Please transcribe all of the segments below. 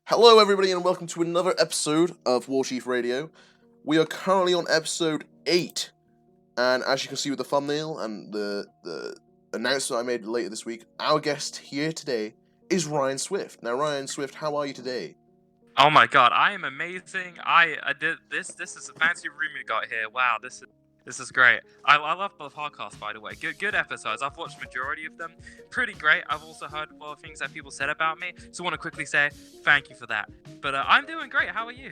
Hello everybody and welcome to another episode of Warchief Radio. We are currently on episode 8, and as you can see with the thumbnail and the announcement I made later this week, our guest here today is Ryan Swift. Now Ryan Swift, how are you today? Oh my god, I am amazing. I did this is a fancy room you got here. Wow, this is great. I love the podcast, by the way. Good episodes. I've watched majority of them. Pretty great. I've also heard a lot of things that people said about me. So I want to quickly say thank you for that. But I'm doing great. How are you?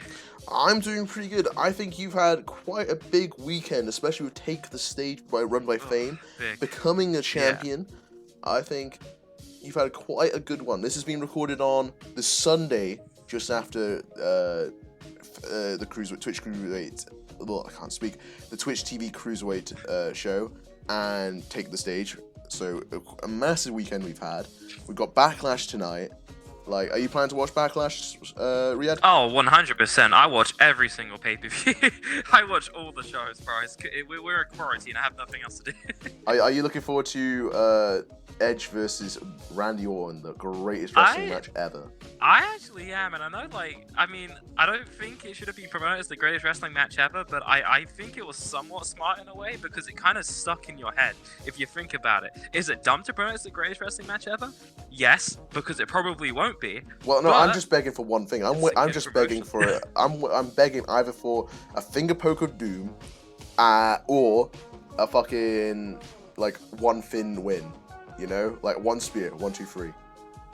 I'm doing pretty good. I think you've had quite a big weekend, especially with Take the Stage run by Fame, becoming a champion. Yeah. I think you've had quite a good one. This has been recorded on the Sunday just after the Twitch Cruiserweight. Well, I can't speak. The Twitch TV Cruiserweight show and Take the Stage. So a massive weekend we've had. We've got Backlash tonight. Like, are you planning to watch Backlash, Riyadh? Oh, 100%. I watch every single pay-per-view. I watch all the shows, bro. We're in quarantine. I have nothing else to do. Are you looking forward to Edge versus Randy Orton, the greatest wrestling match ever? I actually am, and I know, I don't think it should have been promoted as the greatest wrestling match ever, but I think it was somewhat smart in a way, because it kind of stuck in your head, if you think about it. Is it dumb to promote as the greatest wrestling match ever? Yes, because it probably won't be. Well, no, I'm just begging for one thing. I'm just begging for I'm begging either for a finger poke of doom, or a fucking one Finn win. You know, like one spear, 1, 2, 3,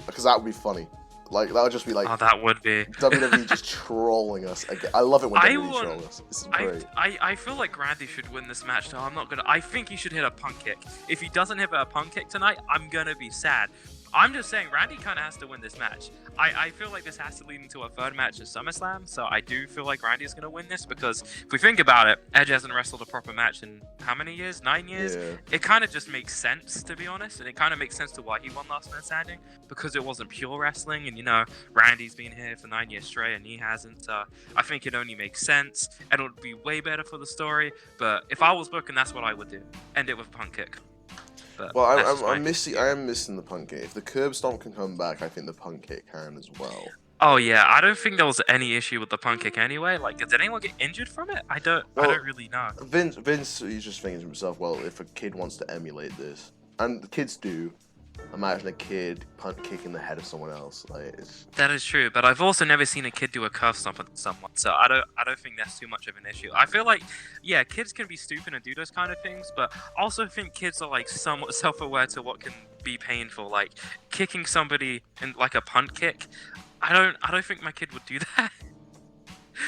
because that would be funny. Like that would just be like, oh, that would be WWE just trolling us again. I love it when WWE trolls us. This is great. I feel like Randy should win this match, though. I think he should hit a punt kick. If he doesn't hit a punt kick tonight, I'm gonna be sad. I'm just saying, Randy kind of has to win this match. I feel like this has to lead into a third match at SummerSlam, so I do feel like Randy's going to win this, because if we think about it, Edge hasn't wrestled a proper match in how many years? 9 years? Yeah. It kind of just makes sense, to be honest, and it kind of makes sense to why he won Last Man Standing, because it wasn't pure wrestling, and Randy's been here for 9 years straight, and he hasn't, so I think it only makes sense, and it would be way better for the story, but if I was booking, that's what I would do. End it with a punt kick. Well, I am missing the punt kick. If the curb stomp can come back, I think the punt kick can as well. Oh yeah, I don't think there was any issue with the punt kick anyway. Like, did anyone get injured from it? I don't really know. Vince, he's just thinking to himself, well, if a kid wants to emulate this, and the kids do, imagine a kid punt kicking the head of someone else. That is true, but I've also never seen a kid do a curve stomp at someone, so I don't think that's too much of an issue. I feel like, yeah, kids can be stupid and do those kind of things, but I also think kids are somewhat self-aware to what can be painful. Like kicking somebody in like a punt kick, I don't think my kid would do that.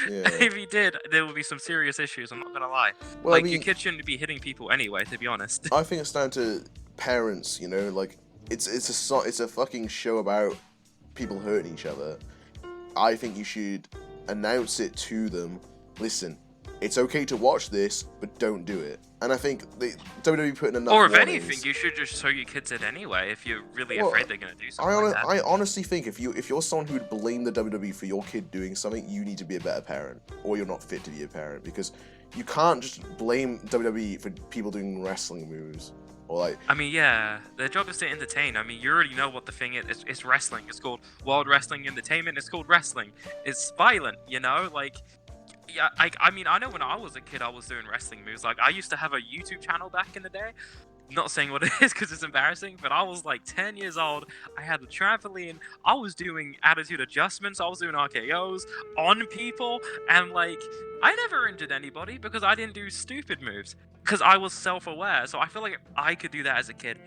Yeah. If he did, there would be some serious issues. I'm not gonna lie. Well, your kid shouldn't be hitting people anyway, to be honest. I think it's down to parents. It's a fucking show about people hurting each other. I think you should announce it to them. Listen, it's okay to watch this, but don't do it. And I think WWE put in enough. Or if warnings. Anything, you should just show your kids it anyway. If you're really afraid they're gonna do something like that. I honestly think if you're someone who would blame the WWE for your kid doing something, you need to be a better parent, or you're not fit to be a parent, because you can't just blame WWE for people doing wrestling moves. Yeah, their job is to entertain. You already know what the thing is. It's wrestling. It's called World Wrestling Entertainment. It's called wrestling. It's violent, Yeah, I know when I was a kid, I was doing wrestling moves. I used to have a YouTube channel back in the day. Not saying what it is because it's embarrassing, but I was 10 years old. I had the trampoline. I was doing attitude adjustments. I was doing RKOs on people, and I never injured anybody because I didn't do stupid moves. Because I was self-aware, so I feel like I could do that as a kid.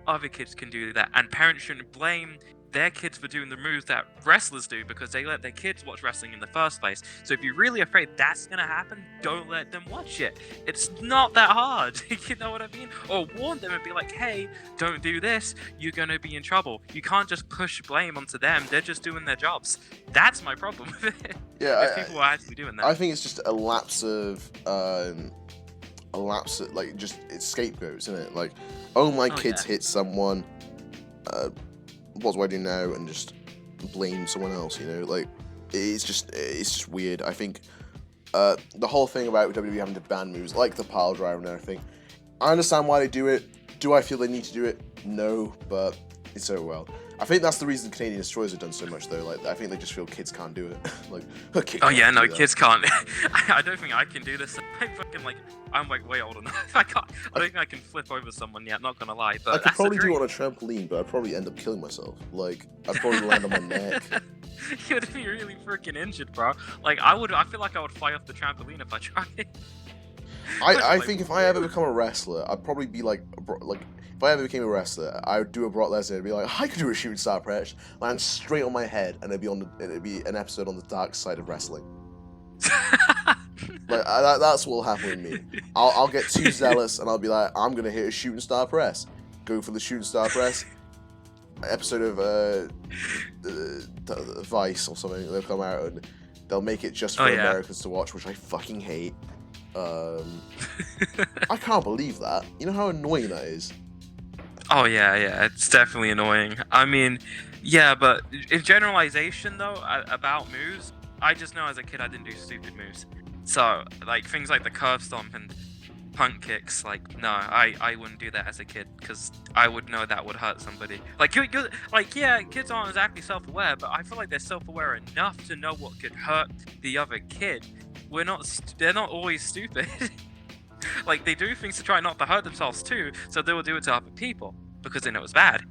Other kids can do that, and parents shouldn't blame their kids for doing the moves that wrestlers do because they let their kids watch wrestling in the first place. So if you're really afraid that's gonna happen, don't let them watch it. It's not that hard, you know what I mean? Or warn them and be like, hey, don't do this, you're gonna be in trouble. You can't just push blame onto them, they're just doing their jobs. That's my problem with it. Yeah, if people are actually doing that. I think it's just a lapse of just it's scapegoats, isn't it? My kids hit someone, what do I do now? And just blame someone else, it's just weird. I think the whole thing about WWE having to ban moves like the pile driver and everything, I understand why they do it. Do I feel they need to do it? No, but it's so well. I think that's the reason Canadian Destroyers have done so much, though. Like, I think they just feel kids can't do it. Like, oh yeah, no, kids can't. I don't think I can do this. I'm like way old enough. I don't think I can flip over someone yet. Not gonna lie, but I could probably do it on a trampoline, but I'd probably end up killing myself. Like, I'd probably land on my neck. You'd be really freaking injured, bro. Like, I feel like I would fly off the trampoline if I tried. I think if I ever become a wrestler, I'd probably be like if I ever became a wrestler, I would do a Brock Lesnar. It'd be like, I could do a shooting star press, land straight on my head, and it'd be an episode on the dark side of wrestling. Like that's what'll happen with me. I'll get too zealous, and I'll be like, I'm gonna hit a shooting star press. Go for the shooting star press. Episode of Vice or something. They'll come out and they'll make it just for Americans to watch, which I fucking hate. I can't believe that. You know how annoying that is? Oh yeah, it's definitely annoying. I mean, yeah, but in generalization though, about moves, I just know as a kid I didn't do stupid moves. So, like, things like the curve stomp and punt kicks, like, no, I wouldn't do that as a kid, because I would know that would hurt somebody. Like, yeah, kids aren't exactly self-aware, but I feel like they're self-aware enough to know what could hurt the other kid. They're not always stupid. Like, they do things to try not to hurt themselves too, so they will do it to other people, because they know it's bad.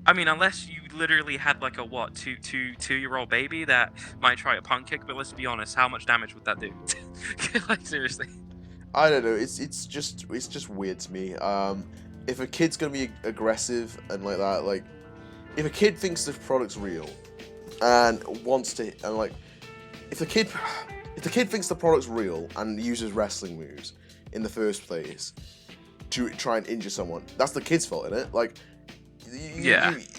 I mean, unless you literally had like a two-year-old baby that might try a punt kick, but let's be honest, how much damage would that do? Like, seriously. I don't know. It's just weird to me. If a kid's gonna be aggressive and like that, like, if a kid thinks the product's real and wants to, and like, if the kid thinks the product's real and uses wrestling moves in the first place to try and injure someone, that's the kid's fault, isn't it? Like,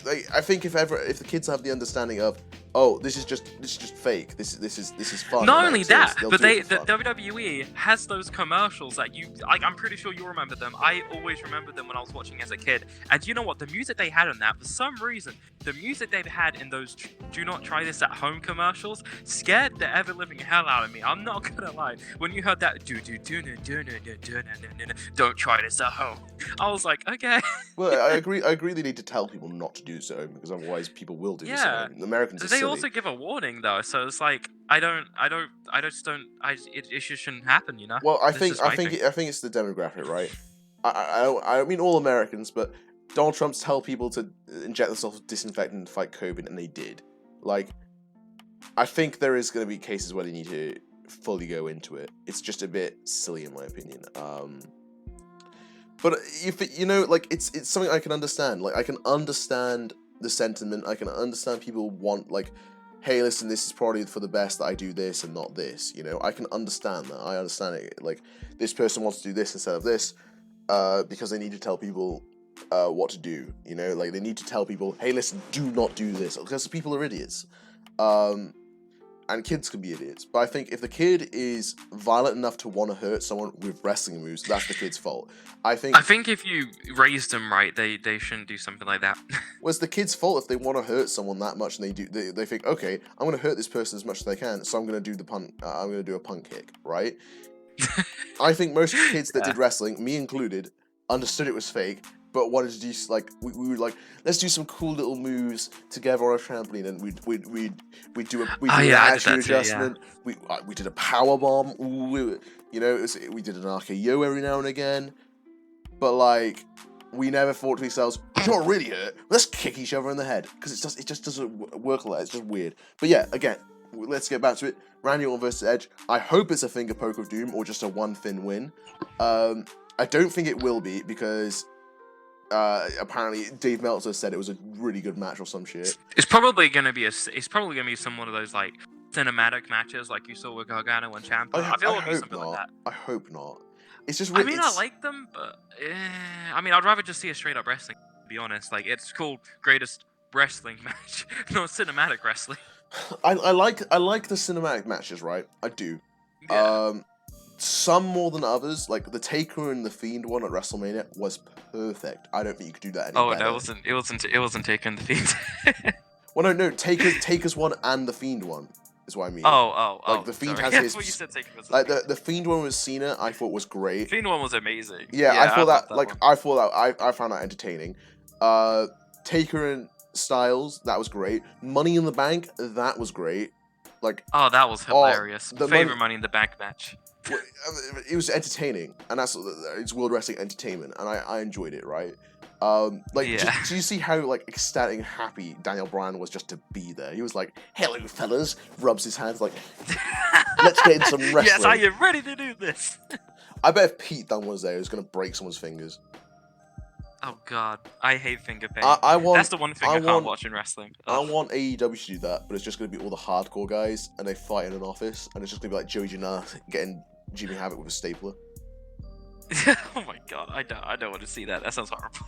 like, I think if the kids have the understanding of, oh, this is just fake. This is fun. Not only that, but the WWE has those commercials that I'm pretty sure you'll remember them. I always remember them when I was watching as a kid. And you know what? The music they had in that, for some reason, the music they've had in those "Do Not Try This at Home" commercials scared the ever living hell out of me. I'm not gonna lie. When you heard that "Don't try this at home," I was like, okay. Well, I agree. They need to tell people not to do this at home, because otherwise people will do this at home. The Americans are silly. They also give a warning though, so it's like it just shouldn't happen, you know. Well, I think it's the demographic, right? I don't mean all Americans, but Donald Trump's tell people to inject themselves with disinfectant and fight COVID, and they did. Like, I think there is going to be cases where they need to fully go into it. It's just a bit silly in my opinion. But if it's something I can understand. Like, I can understand the sentiment. I can understand people want, like, hey, listen, this is probably for the best that I do this and not this. You know, I can understand that. I understand it. Like, this person wants to do this instead of this, because they need to tell people what to do. You know, like, they need to tell people, hey, listen, do not do this, because people are idiots. And kids can be idiots. But I think if the kid is violent enough to want to hurt someone with wrestling moves, that's the kid's fault. I think if you raise them right, they shouldn't do something like that. Well, it's the kid's fault if they want to hurt someone that much, and they think, okay, I'm going to hurt this person as much as I can, so I'm going to do the punt. I'm going to do a punt kick, right? I think most kids that did wrestling, me included, understood it was fake, but wanted to do, like, we would like, let's do some cool little moves together on a trampoline, and we'd do an attitude adjustment. Yeah. We did a power bomb. We did an RKO every now and again, but like, we never thought to ourselves, you know what really hurt? Let's kick each other in the head, because it just doesn't work like that. It's just weird. But yeah, again, let's get back to it. Randy Orton versus Edge. I hope it's a finger poke of doom or just a one thin win. I don't think it will be, because apparently Dave Meltzer said it was a really good match or some shit. It's probably gonna be some one of those like cinematic matches like you saw with Gargano and Ciampa. I feel it'll be something like that. I hope not. It's just. I like them, but I'd rather just see a straight up wrestling. To be honest, like, it's called greatest wrestling match, not cinematic wrestling. I like the cinematic matches, right? I do. Yeah. Some more than others, like the Taker and the Fiend one at WrestleMania was perfect. I don't think you could do that any better. No, it wasn't Taker and the Fiend. Well, no, Taker's one and the Fiend one is what I mean. Like, the Fiend has his. What you said, Taker was like the Fiend one with Cena, I thought was great. Fiend one was amazing. Yeah, I thought that. Like, I found that entertaining. Taker and Styles, that was great. Money in the Bank, that was great. Like, oh, that was hilarious. the Favorite Money in the Bank match. It was entertaining, and it's World Wrestling Entertainment, and I enjoyed it, right? Like, Yeah. do you see how like ecstatic and happy Daniel Bryan was just to be there? He was like, "Hello, fellas," rubs his hands like, "Let's get in some wrestling." Yes, I am ready to do this. I bet if Pete Dunne was there, he was gonna break someone's fingers. Oh god, I hate finger pain. That's the one thing I can't watch in wrestling. Ugh. I want AEW to do that, but it's just gonna be all the hardcore guys, and they fight in an office, and it's just gonna be like Joey Janela getting Jimmy Havoc with a stapler. Oh my god, I don't want to see that. That sounds horrible.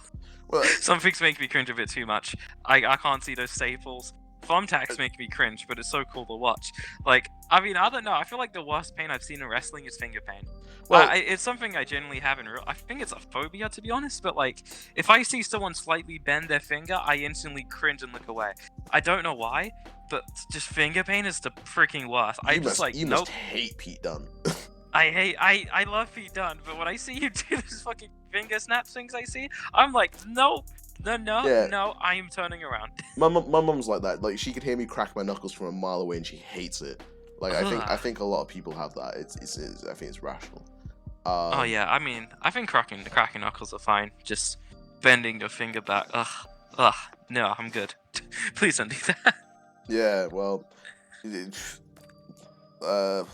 Well, Some things make me cringe a bit too much. I can't see those staples. Thumbtacks make me cringe, but it's so cool to watch. Like, I mean, I don't know. I feel like the worst pain I've seen in wrestling is finger pain. well, It's something I generally have in real. I think it's a phobia, to be honest. But like, if I see someone slightly bend their finger, I instantly cringe and look away. I don't know why, but just finger pain is the freaking worst. you must hate Pete Dunne. I love Pete Dunne, but when I see you do those fucking finger snap things I'm like, no, I am turning around. My mum's like that. Like, she could hear me crack my knuckles from a mile away, and she hates it. Like, I think a lot of people have that. I think it's rational. Oh yeah, I mean, I think cracking knuckles are fine. Just bending your finger back. Ugh. No, I'm good. Please don't do that. Yeah, well, God,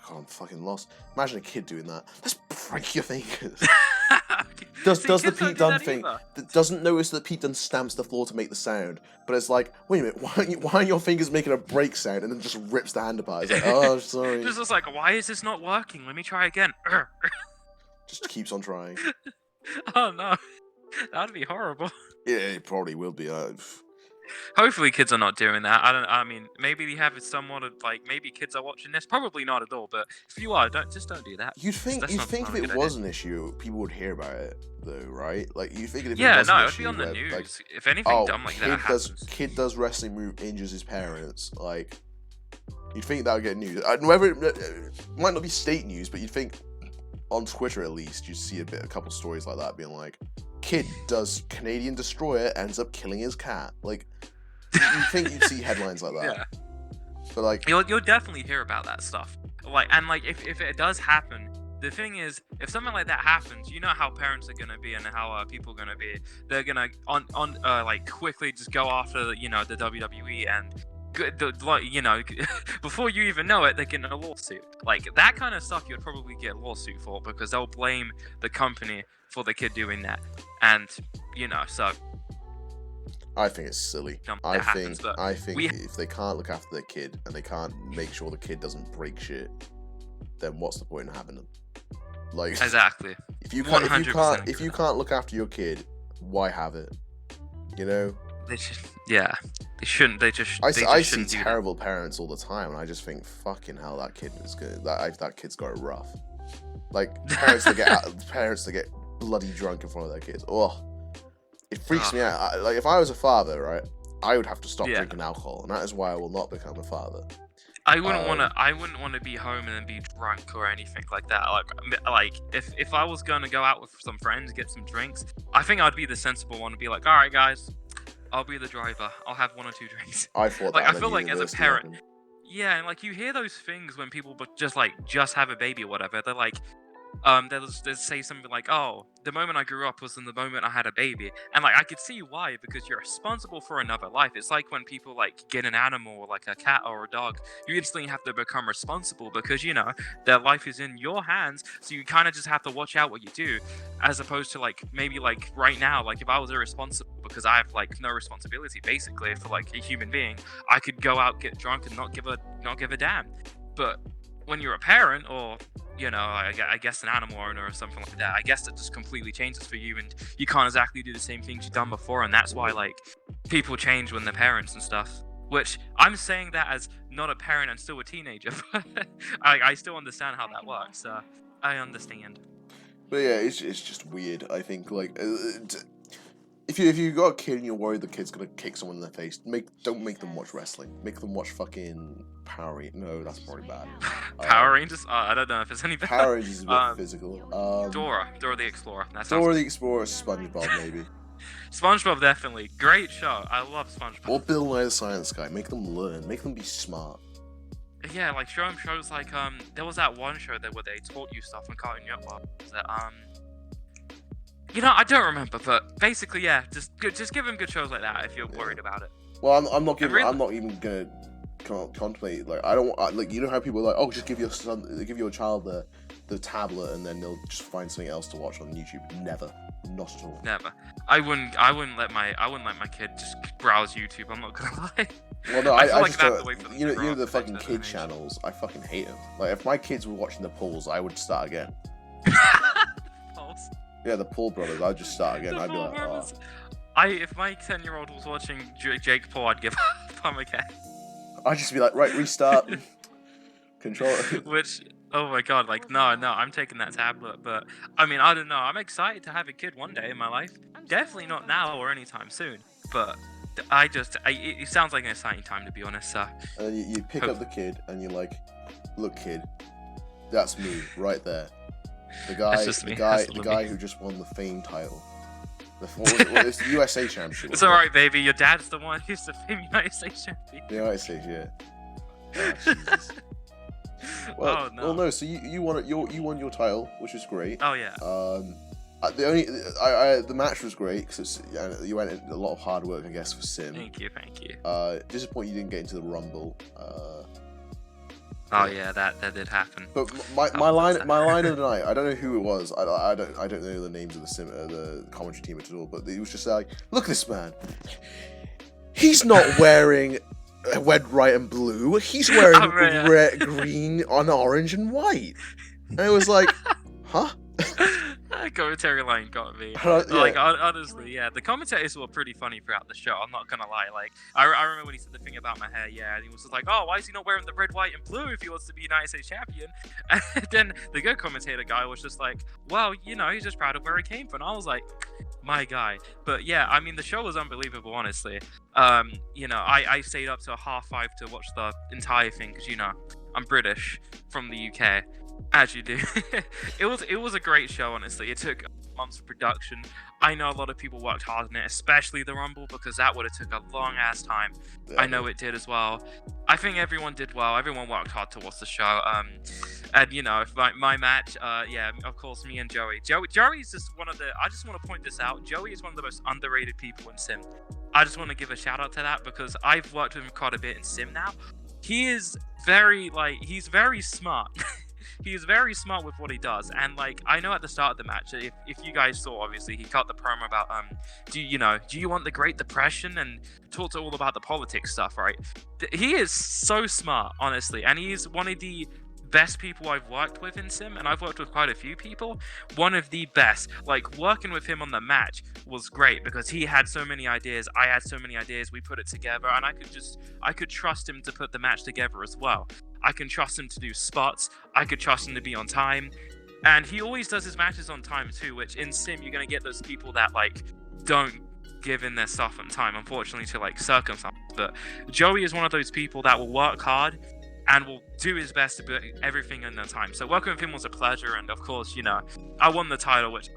I'm fucking lost. Imagine a kid doing that. Let's break your fingers. Does the Pete Dunne thing that doesn't notice that Pete Dunne stamps the floor to make the sound, but it's like, wait a minute, why aren't your fingers making a break sound, and then just rips the hand apart? It's like, oh, sorry. Just like, why is this not working? Let me try again. Just keeps on trying. Oh no, that'd be horrible. Yeah, it probably will be. Hopefully, kids are not doing that. I mean, maybe they have somewhat of like maybe kids are watching this. Probably not at all. But if you are, don't do that. You'd think if it was an issue, people would hear about it, though, right? Like, you think if yeah, it was an it'd issue, be on the where, news. like, If anything dumb like that happens. Kid does wrestling move, injures his parents. Like, you'd think that would get news. Whether it might not be state news, but you'd think on Twitter at least you'd see a couple stories like that being like, kid does Canadian destroyer ends up killing his cat. Like, you think you'd see headlines like that. Yeah. But like, you'll definitely hear about that stuff. Like, and like if it does happen, the thing is, if something like that happens, you know how parents are gonna be and how people are gonna be. They're gonna like quickly just go after the WWE and before you even know it, they're getting a lawsuit. Like, that kind of stuff you'd probably get a lawsuit for, because they'll blame the company for the kid doing that. And so I think it's silly. I think if they can't look after their kid and they can't make sure the kid doesn't break shit, then what's the point in having them? Like, exactly. If you can't look after your kid, why have it? They should. Yeah, they shouldn't. I see terrible parents all the time, and I just think, fucking hell, that kid is good. That kid's got it rough. Like, parents that get bloody drunk in front of their kids. Oh, it freaks me out. Like, if I was a father, right, I would have to stop drinking alcohol, and that is why I will not become a father. I wouldn't want to be home and then be drunk or anything like that. Like if I was gonna go out with some friends, get some drinks, I think I'd be the sensible one to be like, all right, guys, I'll be the driver. I'll have 1 or 2 drinks. I thought like, that I feel like as a parent, happened. yeah, and like you hear those things when people just have a baby or whatever. They're like, they'll say something like, oh, the moment I grew up was in the moment I had a baby. And like, I could see why, because you're responsible for another life. It's like when people like get an animal, like a cat or a dog, you instantly have to become responsible, because their life is in your hands, so you kind of just have to watch out what you do, as opposed to like maybe like right now, like if I was irresponsible because I have like no responsibility basically for like a human being, I could go out, get drunk, and not give a damn. But when you're a parent, or I guess an animal owner or something like that, I guess it just completely changes for you, and you can't exactly do the same things you've done before, and that's why like people change when they're parents and stuff. Which I'm saying that as not a parent and still a teenager, but I still understand how that works. I understand. But yeah, it's just weird. I think like if you got a kid and you're worried the kid's gonna kick someone in the face, don't make them watch wrestling. Make them watch fucking Power Rangers. No, that's probably bad. Power Rangers? I don't know if it's any better. Power Rangers is a bit physical. Dora the Explorer. Dora the Explorer, SpongeBob maybe. SpongeBob definitely great show. I love SpongeBob. Or Bill Nye the Science Guy. Make them learn. Make them be smart. Yeah, like show them shows like there was that one show where they taught you stuff on Cartoon Network. Was that I don't remember, but basically, yeah, just give them good shows like that if you're worried about it. Well, I'm not even gonna contemplate. Like, I don't like, you know how people are like, oh, just give your child the tablet and then they'll just find something else to watch on YouTube. Never, not at all. Never. I wouldn't let my kid just browse YouTube. I'm not gonna lie. Well, no, I feel I like just that's the way for them you to know grow up the and fucking watch kid those channels. I fucking hate them. Like, if my kids were watching the Pauls, I would start again. Pauls. Yeah, the Paul brothers. I'd just start again. I'd be like, oh. If my 10-year-old was watching Jake Paul, I'd give up. I'm okay. I'd just be like, right, restart. Control. Which, oh my god, like, no, I'm taking that tablet. But, I mean, I don't know. I'm excited to have a kid one day in my life. Definitely not now or anytime soon. But it sounds like an exciting time, to be honest. So. And then you pick up the kid and you're like, look, kid, that's me right there. The guy who just won the Fame title. It's the USA Championship. It's alright, baby. Your dad's the one who's the Fame United States champion. The United States, yeah. Oh, well, no. So you won your title, which is great. Oh yeah. The match was great because you went in a lot of hard work, I guess, for Sim. Thank you. Disappointed you didn't get into the Rumble. Oh yeah, that did happen. But my line of the night, I don't know who it was. I don't know the names of the commentary team at all. But it was just like, look at this man. He's not wearing red, white, and blue. He's wearing red, green, and orange and white. And it was like, huh? That commentary line got me. Yeah. Like, honestly, yeah, the commentators were pretty funny throughout the show. I'm not gonna lie. Like, I remember when he said the thing about my hair. Yeah, and he was just like, "Oh, why is he not wearing the red, white, and blue if he wants to be United States champion?" And then the good commentator guy was just like, "Well, he's just proud of where he came from." I was like, "My guy." But yeah, I mean, the show was unbelievable, honestly. I stayed up till 5:30 to watch the entire thing because I'm British from the UK. As you do. It was a great show, honestly. It took months of production. I know a lot of people worked hard on it, especially the Rumble, because that would have took a long ass time. Yeah. I know it did as well. I think everyone did well. Everyone worked hard to watch the show. And my match, of course, me and Joey. Joey's just one of the. I just want to point this out. Joey is one of the most underrated people in Sim. I just want to give a shout out to that because I've worked with him quite a bit in Sim now. He's very smart. He is very smart with what he does, and like I know at the start of the match, if you guys saw, obviously he cut the promo about do you want the Great Depression, and talked all about the politics stuff, right? He is so smart, honestly, and he's one of the best people I've worked with in Sim, and I've worked with quite a few people. One of the best. Like, working with him on the match was great because he had so many ideas, I had so many ideas, we put it together, and I could trust him to put the match together as well. I can trust him to do spots, I could trust him to be on time, and he always does his matches on time too, which in Sim you're gonna get those people that like don't give in their stuff on time, unfortunately, to like circumstances. But Joey is one of those people that will work hard and will do his best to put everything in their time. So working with him was a pleasure, and of course, I won the title, which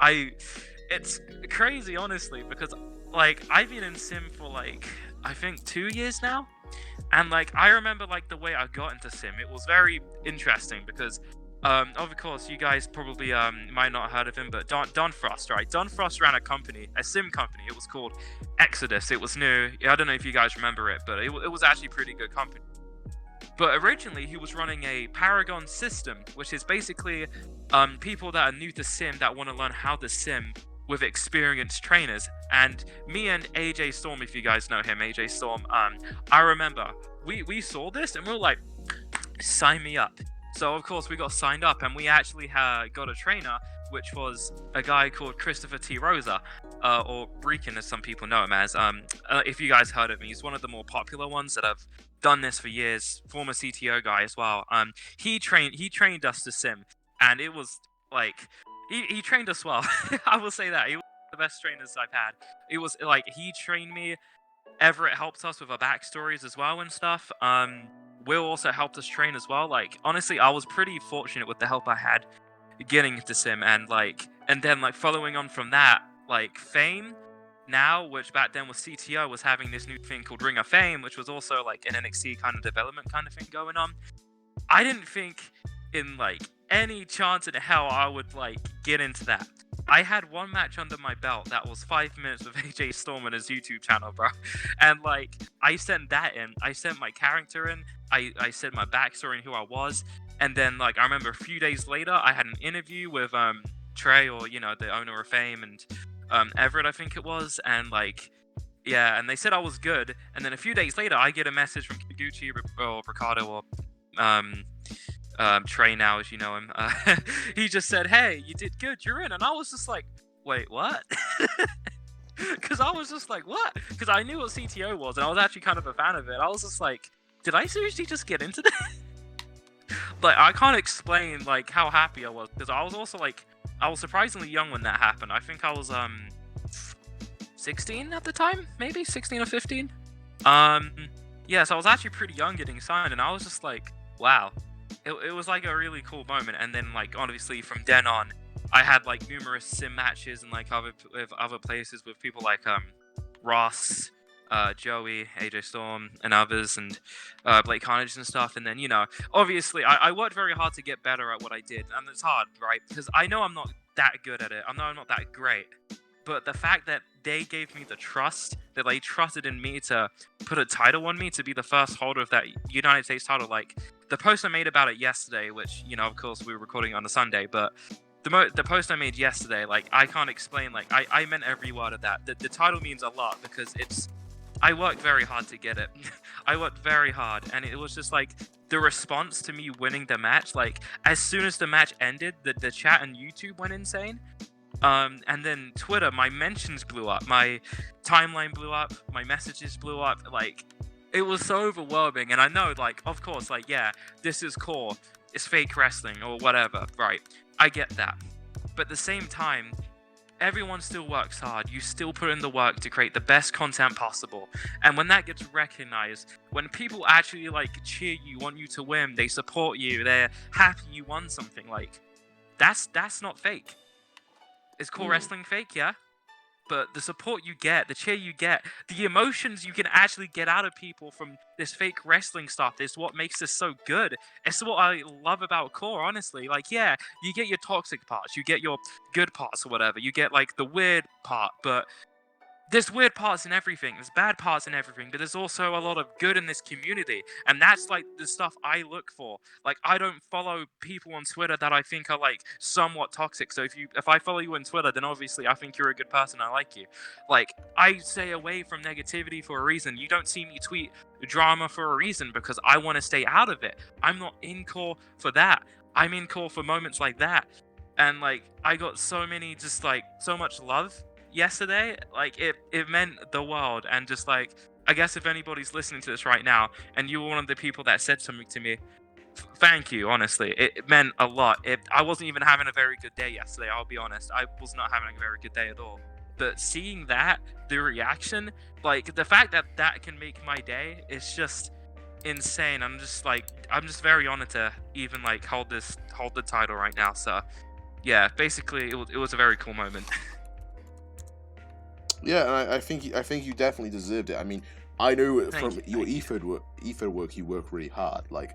it's crazy, honestly, because like I've been in Sim for like I think 2 years now. And like I remember like the way I got into Sim, it was very interesting because of course you guys probably might not have heard of him, but Don Frost, right? Don Frost ran a Sim company. It was called Exodus. It was new. I don't know if you guys remember it, but it was actually a pretty good company. But originally he was running a Paragon system, which is basically people that are new to Sim that want to learn how to Sim with experienced trainers. And me and AJ Storm, if you guys know him, AJ Storm, I remember we saw this and we were like, sign me up. So of course we got signed up, and we actually got a trainer, which was a guy called Christopher T. Rosa, or Rican as some people know him as. If you guys heard of him, he's one of the more popular ones that have done this for years, former CTO guy as well. He trained us to Sim, and it was like, he trained us well. I will say that. He was one of the best trainers I've had. It was like, he trained me. Everett helped us with our backstories as well and stuff. Will also helped us train as well. Like, honestly, I was pretty fortunate with the help I had getting into Sim, and then following on from that, like Fame, now, which back then was CTO, was having this new thing called Ring of Fame, which was also like an NXT kind of development kind of thing going on. I didn't think in like any chance in hell I would like get into that. I had one match under my belt that was 5 minutes with AJ Storm on his YouTube channel, bro. And like I sent that in. I sent my character in. I said my backstory and who I was. And then like I remember a few days later I had an interview with Trey, or the owner of Fame, and Everett, I think it was, and like yeah, and they said I was good. And then a few days later I get a message from Gucci or Ricardo or Trey now, as you know him. He just said, "Hey, you did good, you're in." And I was just like, "Wait, what?" Because I was just like, "What?" Because I knew what CTO was, and I was actually kind of a fan of it. I was just like, "Did I seriously just get into that?" Like, I can't explain like how happy I was, because I was also like, I was surprisingly young when that happened. I think I was 16 at the time, maybe 16 or 15. Yeah, so I was actually pretty young getting signed, and I was just like, wow. It was like a really cool moment. And then like obviously from then on, I had like numerous sim matches and like other places with people like Ross, Joey, AJ Storm, and others, and Blake Carnage and stuff. And then obviously I worked very hard to get better at what I did, and it's hard, right? Because I know I'm not that good at it. I know I'm not that great. But the fact that they gave me the trust, that they trusted in me to put a title on me, to be the first holder of that United States title, like the post I made about it yesterday, which, of course we were recording on a Sunday, but the post I made yesterday, like, I can't explain, like, I meant every word of that. The title means a lot, because I worked very hard to get it. I worked very hard, and it was just, like, the response to me winning the match, like, as soon as the match ended, the chat and YouTube went insane. And then Twitter, my mentions blew up, my timeline blew up, my messages blew up, like, it was so overwhelming. And I know, like, of course, like, yeah, this is core, it's fake wrestling or whatever, right? I get that. But at the same time, everyone still works hard. You still put in the work to create the best content possible. And when that gets recognized, when people actually, like, cheer you, want you to win, they support you, they're happy you won something, like, that's not fake. Is core wrestling fake? Yeah. But the support you get, the cheer you get, the emotions you can actually get out of people from this fake wrestling stuff is what makes this so good. It's what I love about core, honestly. Like, yeah, you get your toxic parts, you get your good parts or whatever, you get, like, the weird part, but there's weird parts in everything, there's bad parts in everything, but there's also a lot of good in this community, and that's, like, the stuff I look for. Like, I don't follow people on Twitter that I think are, like, somewhat toxic, so if I follow you on Twitter, then obviously I think you're a good person, I like you. Like, I stay away from negativity for a reason. You don't see me tweet drama for a reason, because I want to stay out of it. I'm not in core for that. I'm in core for moments like that. And, like, I got so much love yesterday. Like, it meant the world. And just, like, I guess if anybody's listening to this right now and you were one of the people that said something to me, thank you. Honestly, it meant a lot. I wasn't even having a very good day yesterday, I'll be honest. I was not having a very good day at all, but seeing that, the reaction, like, the fact that that can make my day is just insane. I'm just very honored to even, like, hold the title right now. So yeah, basically it was a very cool moment. Yeah, and I think you definitely deserved it. I mean, I know Thank from you, your Efed work, you work really hard. Like,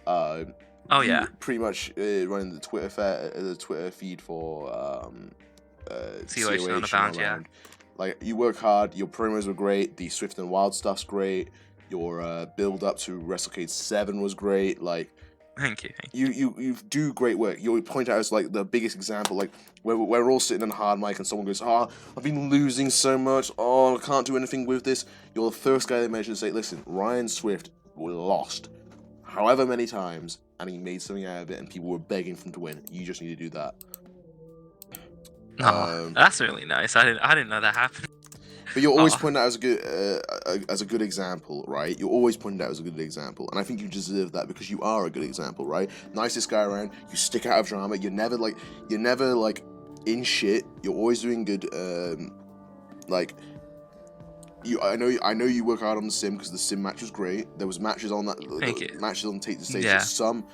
Oh you yeah, pretty much running the Twitter feed for COH on the and bounce, all yeah. around. Like, you work hard. Your promos were great. The Swift and Wild stuff's great. Your build up to WrestleCade 7 was great. Like, Thank you. you do great work. You point out as, like, the biggest example, like, where we're all sitting on a hard mic and someone goes, I've been losing so much, I can't do anything with this. You're the first guy they mentioned to say, listen, Ryan Swift lost however many times, and he made something out of it, and people were begging for him to win. You just need to do that. That's really nice. I didn't know that happened. But you're always pointing out as a good example, right? You're always pointing out as a good example, and I think you deserve that because you are a good example, right? Nicest guy around. You stick out of drama. You're never in shit. You're always doing good. I know you work hard on the sim because the sim match was great. There was matches on that. Thank you. Matches on Take the Stage. Yeah. Some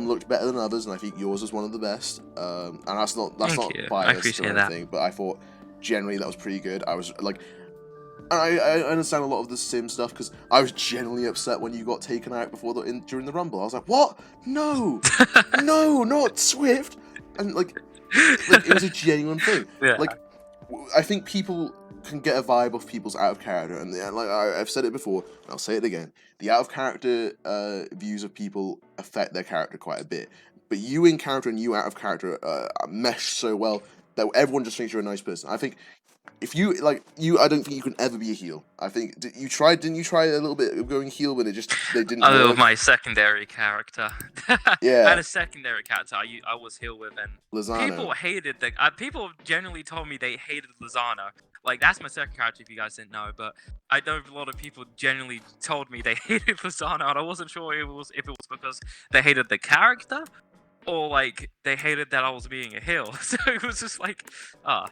looked better than others, and I think yours was one of the best. And that's not Thank you. I biased appreciate or that. anything, but I thought generally that was pretty good. I was like, I understand a lot of the Sim stuff because I was genuinely upset when you got taken out during the Rumble. I was like, what? No, no, not Swift. And like it was a genuine thing. Yeah. Like, I think people can get a vibe of people's out of character, and like I've said it before, and I'll say it again. The out of character views of people affect their character quite a bit. But you in character and you out of character mesh so well that everyone just thinks you're a nice person. I think if you I don't think you can ever be a heel. I think didn't you try a little bit of going heel, but they didn't. Oh, my secondary character. Yeah. I had a secondary character I was heel with, and Lozano. people hated people generally told me they hated Lozano. Like, that's my second character, if you guys didn't know, but I know a lot of people genuinely told me they hated Lozano, and I wasn't sure if it was because they hated the character, or, like, they hated that I was being a heel. So it was just like, I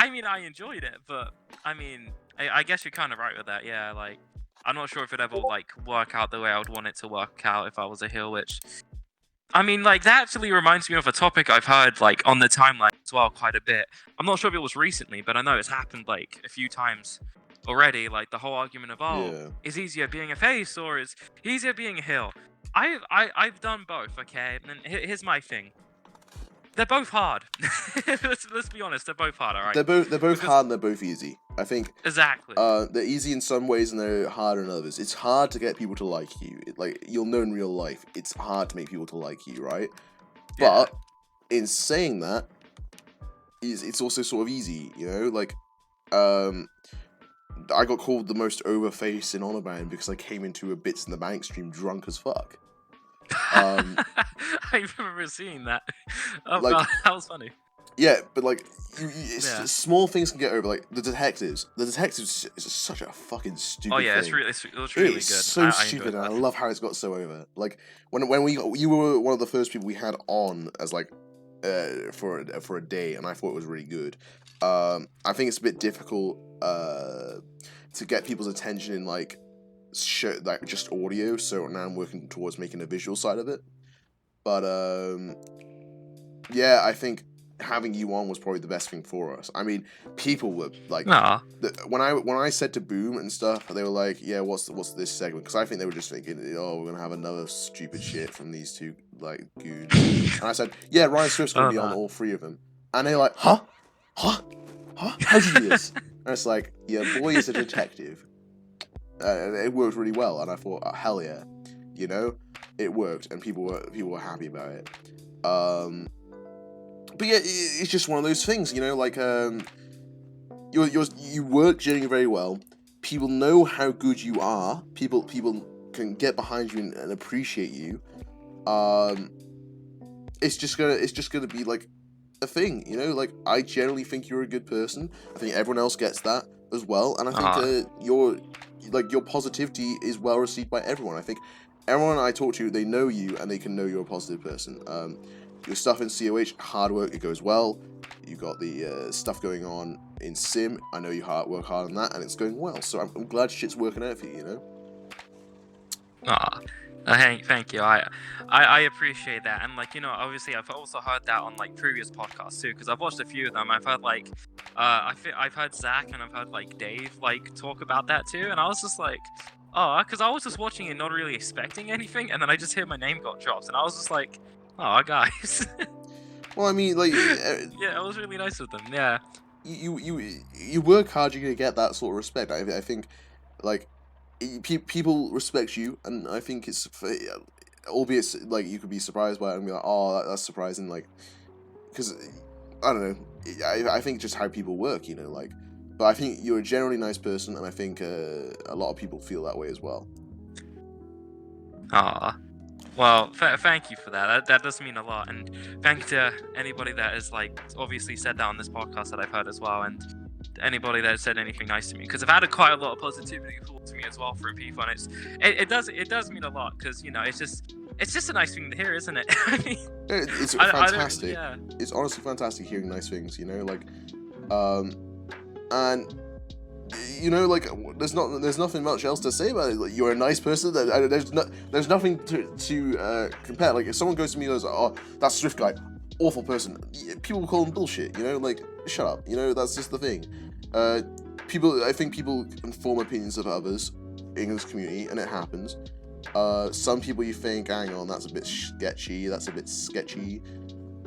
mean, I enjoyed it, but, I mean, I guess you're kind of right with that, yeah, like, I'm not sure if it'd ever, like, work out the way I would want it to work out if I was a heel, which... I mean, like, that actually reminds me of a topic I've heard, like, on the timeline as well quite a bit. I'm not sure if it was recently, but I know it's happened, like, a few times already. Like, the whole argument of, is easier being a face or is easier being a heel? I've done both, okay? And here's my thing. They're both hard. let's be honest, they're both hard, alright? They're both hard and they're both easy. I think exactly. They're easy in some ways and they're harder in others. It's hard to get people to like you. Like, you'll know in real life, it's hard to make people to like you, right? Yeah. But in saying that, it's also sort of easy, you know? Like, I got called the most over face in Honor Band because I came into a Bits in the Bank stream drunk as fuck. I remember seeing that. Oh, like, God, that was funny. Yeah, but like, small things can get over. Like the detectives is such a fucking stupid. Oh yeah, thing. it was really good. So stupid, and I love how it's got so over. Like when you were one of the first people we had on as like for a day, and I thought it was really good. I think it's a bit difficult to get people's attention in like just audio. So now I'm working towards making a visual side of it. But yeah, I think having you on was probably the best thing for us. I mean, people were like, when I said to Boom and stuff, they were like, yeah, what's this segment? Because I think they were just thinking, oh, we're gonna have another stupid shit from these two like goons. And I said, yeah, Ryan Swift's gonna be on all three of them. And they're like, huh? How'd you do this? And it's like, yeah, boy is a detective. It worked really well, and I thought, oh, hell yeah, you know, it worked, and people were happy about it. But yeah, it's just one of those things, you know, like, you work genuinely very well. People know how good you are. People can get behind you and appreciate you. It's just gonna be like a thing, you know. Like, I generally think you're a good person. I think everyone else gets that as well, and I think your positivity is well received by everyone. I think everyone I talk to, they know you and they can know you're a positive person. Your stuff in COH, hard work, it goes well. You got the stuff going on in Sim. I know you work hard on that, and it's going well. So I'm glad shit's working out for you, you know? Thank you. I appreciate that, and like, you know, obviously I've also heard that on like previous podcasts too, because I've watched a few of them. I've heard like I've heard Zach and I've heard like Dave like talk about that too, and I was just like, because I was just watching and not really expecting anything, and then I just hear my name got dropped, and I was just like, oh, guys. Well, I mean, like, yeah, it was really nice of them. Yeah, you work hard, you're gonna get that sort of respect. I think, like, people respect you, and I think it's, albeit like you could be surprised by it and be like, oh, that's surprising, like, because I don't know. I think just how people work, you know, like. But I think you're a generally nice person, and I think a lot of people feel that way as well. Well, thank you for that. That does mean a lot, and thank you to anybody that has like obviously said that on this podcast that I've heard as well, and anybody that has said anything nice to me, because I've had quite a lot of positivity towards me as well from people, and it does mean a lot, because, you know, it's just a nice thing to hear, isn't it? I mean, it's fantastic. It's honestly fantastic hearing nice things, you know, like, and you know, like, there's nothing much else to say about it. Like, you're a nice person. There's nothing to compare. Like, if someone goes to me and goes, oh, that Swift guy, awful person, people will call him bullshit, you know, like, shut up, you know, that's just the thing. I think people can form opinions of others in this community, and it happens. Some people you think, hang on, that's a bit sketchy,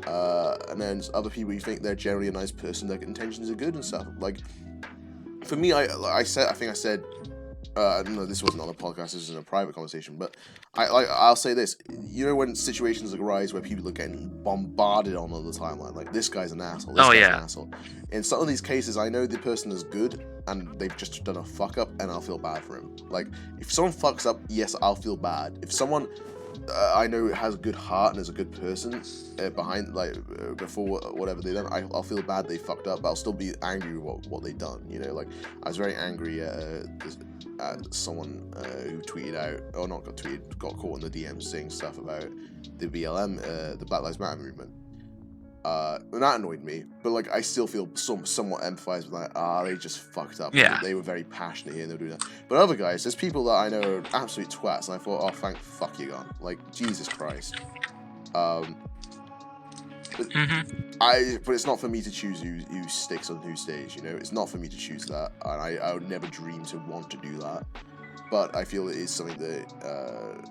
and then other people you think they're generally a nice person, their intentions are good and stuff. Like, for me, I think I said, no, this wasn't on a podcast, this was in a private conversation, but I'll say this, when situations arise where people are getting bombarded on the timeline, like, this guy's an asshole, this guy's an asshole. In some of these cases, I know the person is good, and they've just done a fuck up, and I'll feel bad for him. Like, if someone fucks up, yes, I'll feel bad. If someone I know has a good heart and is a good person behind, before whatever they done, I'll feel bad they fucked up, but I'll still be angry with what they done. Like, I was very angry at someone who tweeted out, or not got tweeted, got caught in the DMs saying stuff about the BLM, the Black Lives Matter movement. And that annoyed me, but like, I still feel somewhat empathized with that. They just fucked up. Yeah. They were very passionate here and they were doing that. But other guys, there's people that I know are absolute twats, and I thought, oh, thank fuck you, gone. Like, Jesus Christ. But it's not for me to choose who sticks on who stays. It's not for me to choose that, and I would never dream to want to do that. But I feel it is something that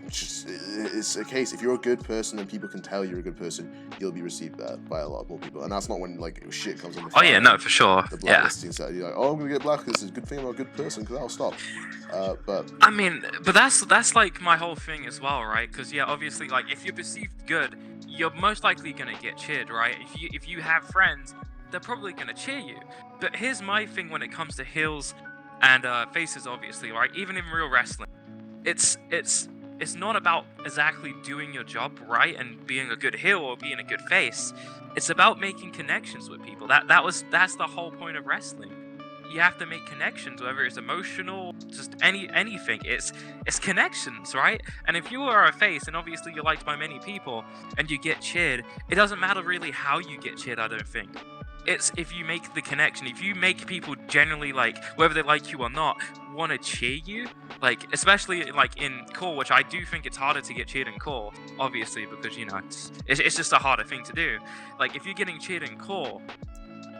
it's a case. If you're a good person and people can tell you're a good person, you'll be received by a lot more people. And that's not when like shit comes on the Oh yeah, no, for sure. The blacklisting side, you're like, oh, I'm gonna get blacklisted. Good thing I'm a good person because I'll stop. But I mean, but that's like my whole thing as well, right? Because yeah, obviously, like, if you're perceived good, you're most likely gonna get cheered, right? If you have friends, they're probably gonna cheer you. But here's my thing when it comes to heels and faces, obviously, right? Even in real wrestling, it's not about exactly doing your job right and being a good heel or being a good face. It's about making connections with people. That's the whole point of wrestling. You have to make connections, whether it's emotional, just anything. It's connections, right? And if you are a face and obviously you're liked by many people and you get cheered, it doesn't matter really how you get cheered, I don't think. It's if you make the connection, if you make people generally, like, whether they like you or not, want to cheer you, like, especially like in core, which I do think it's harder to get cheered in core, obviously, because it's just a harder thing to do. Like, if you're getting cheered in core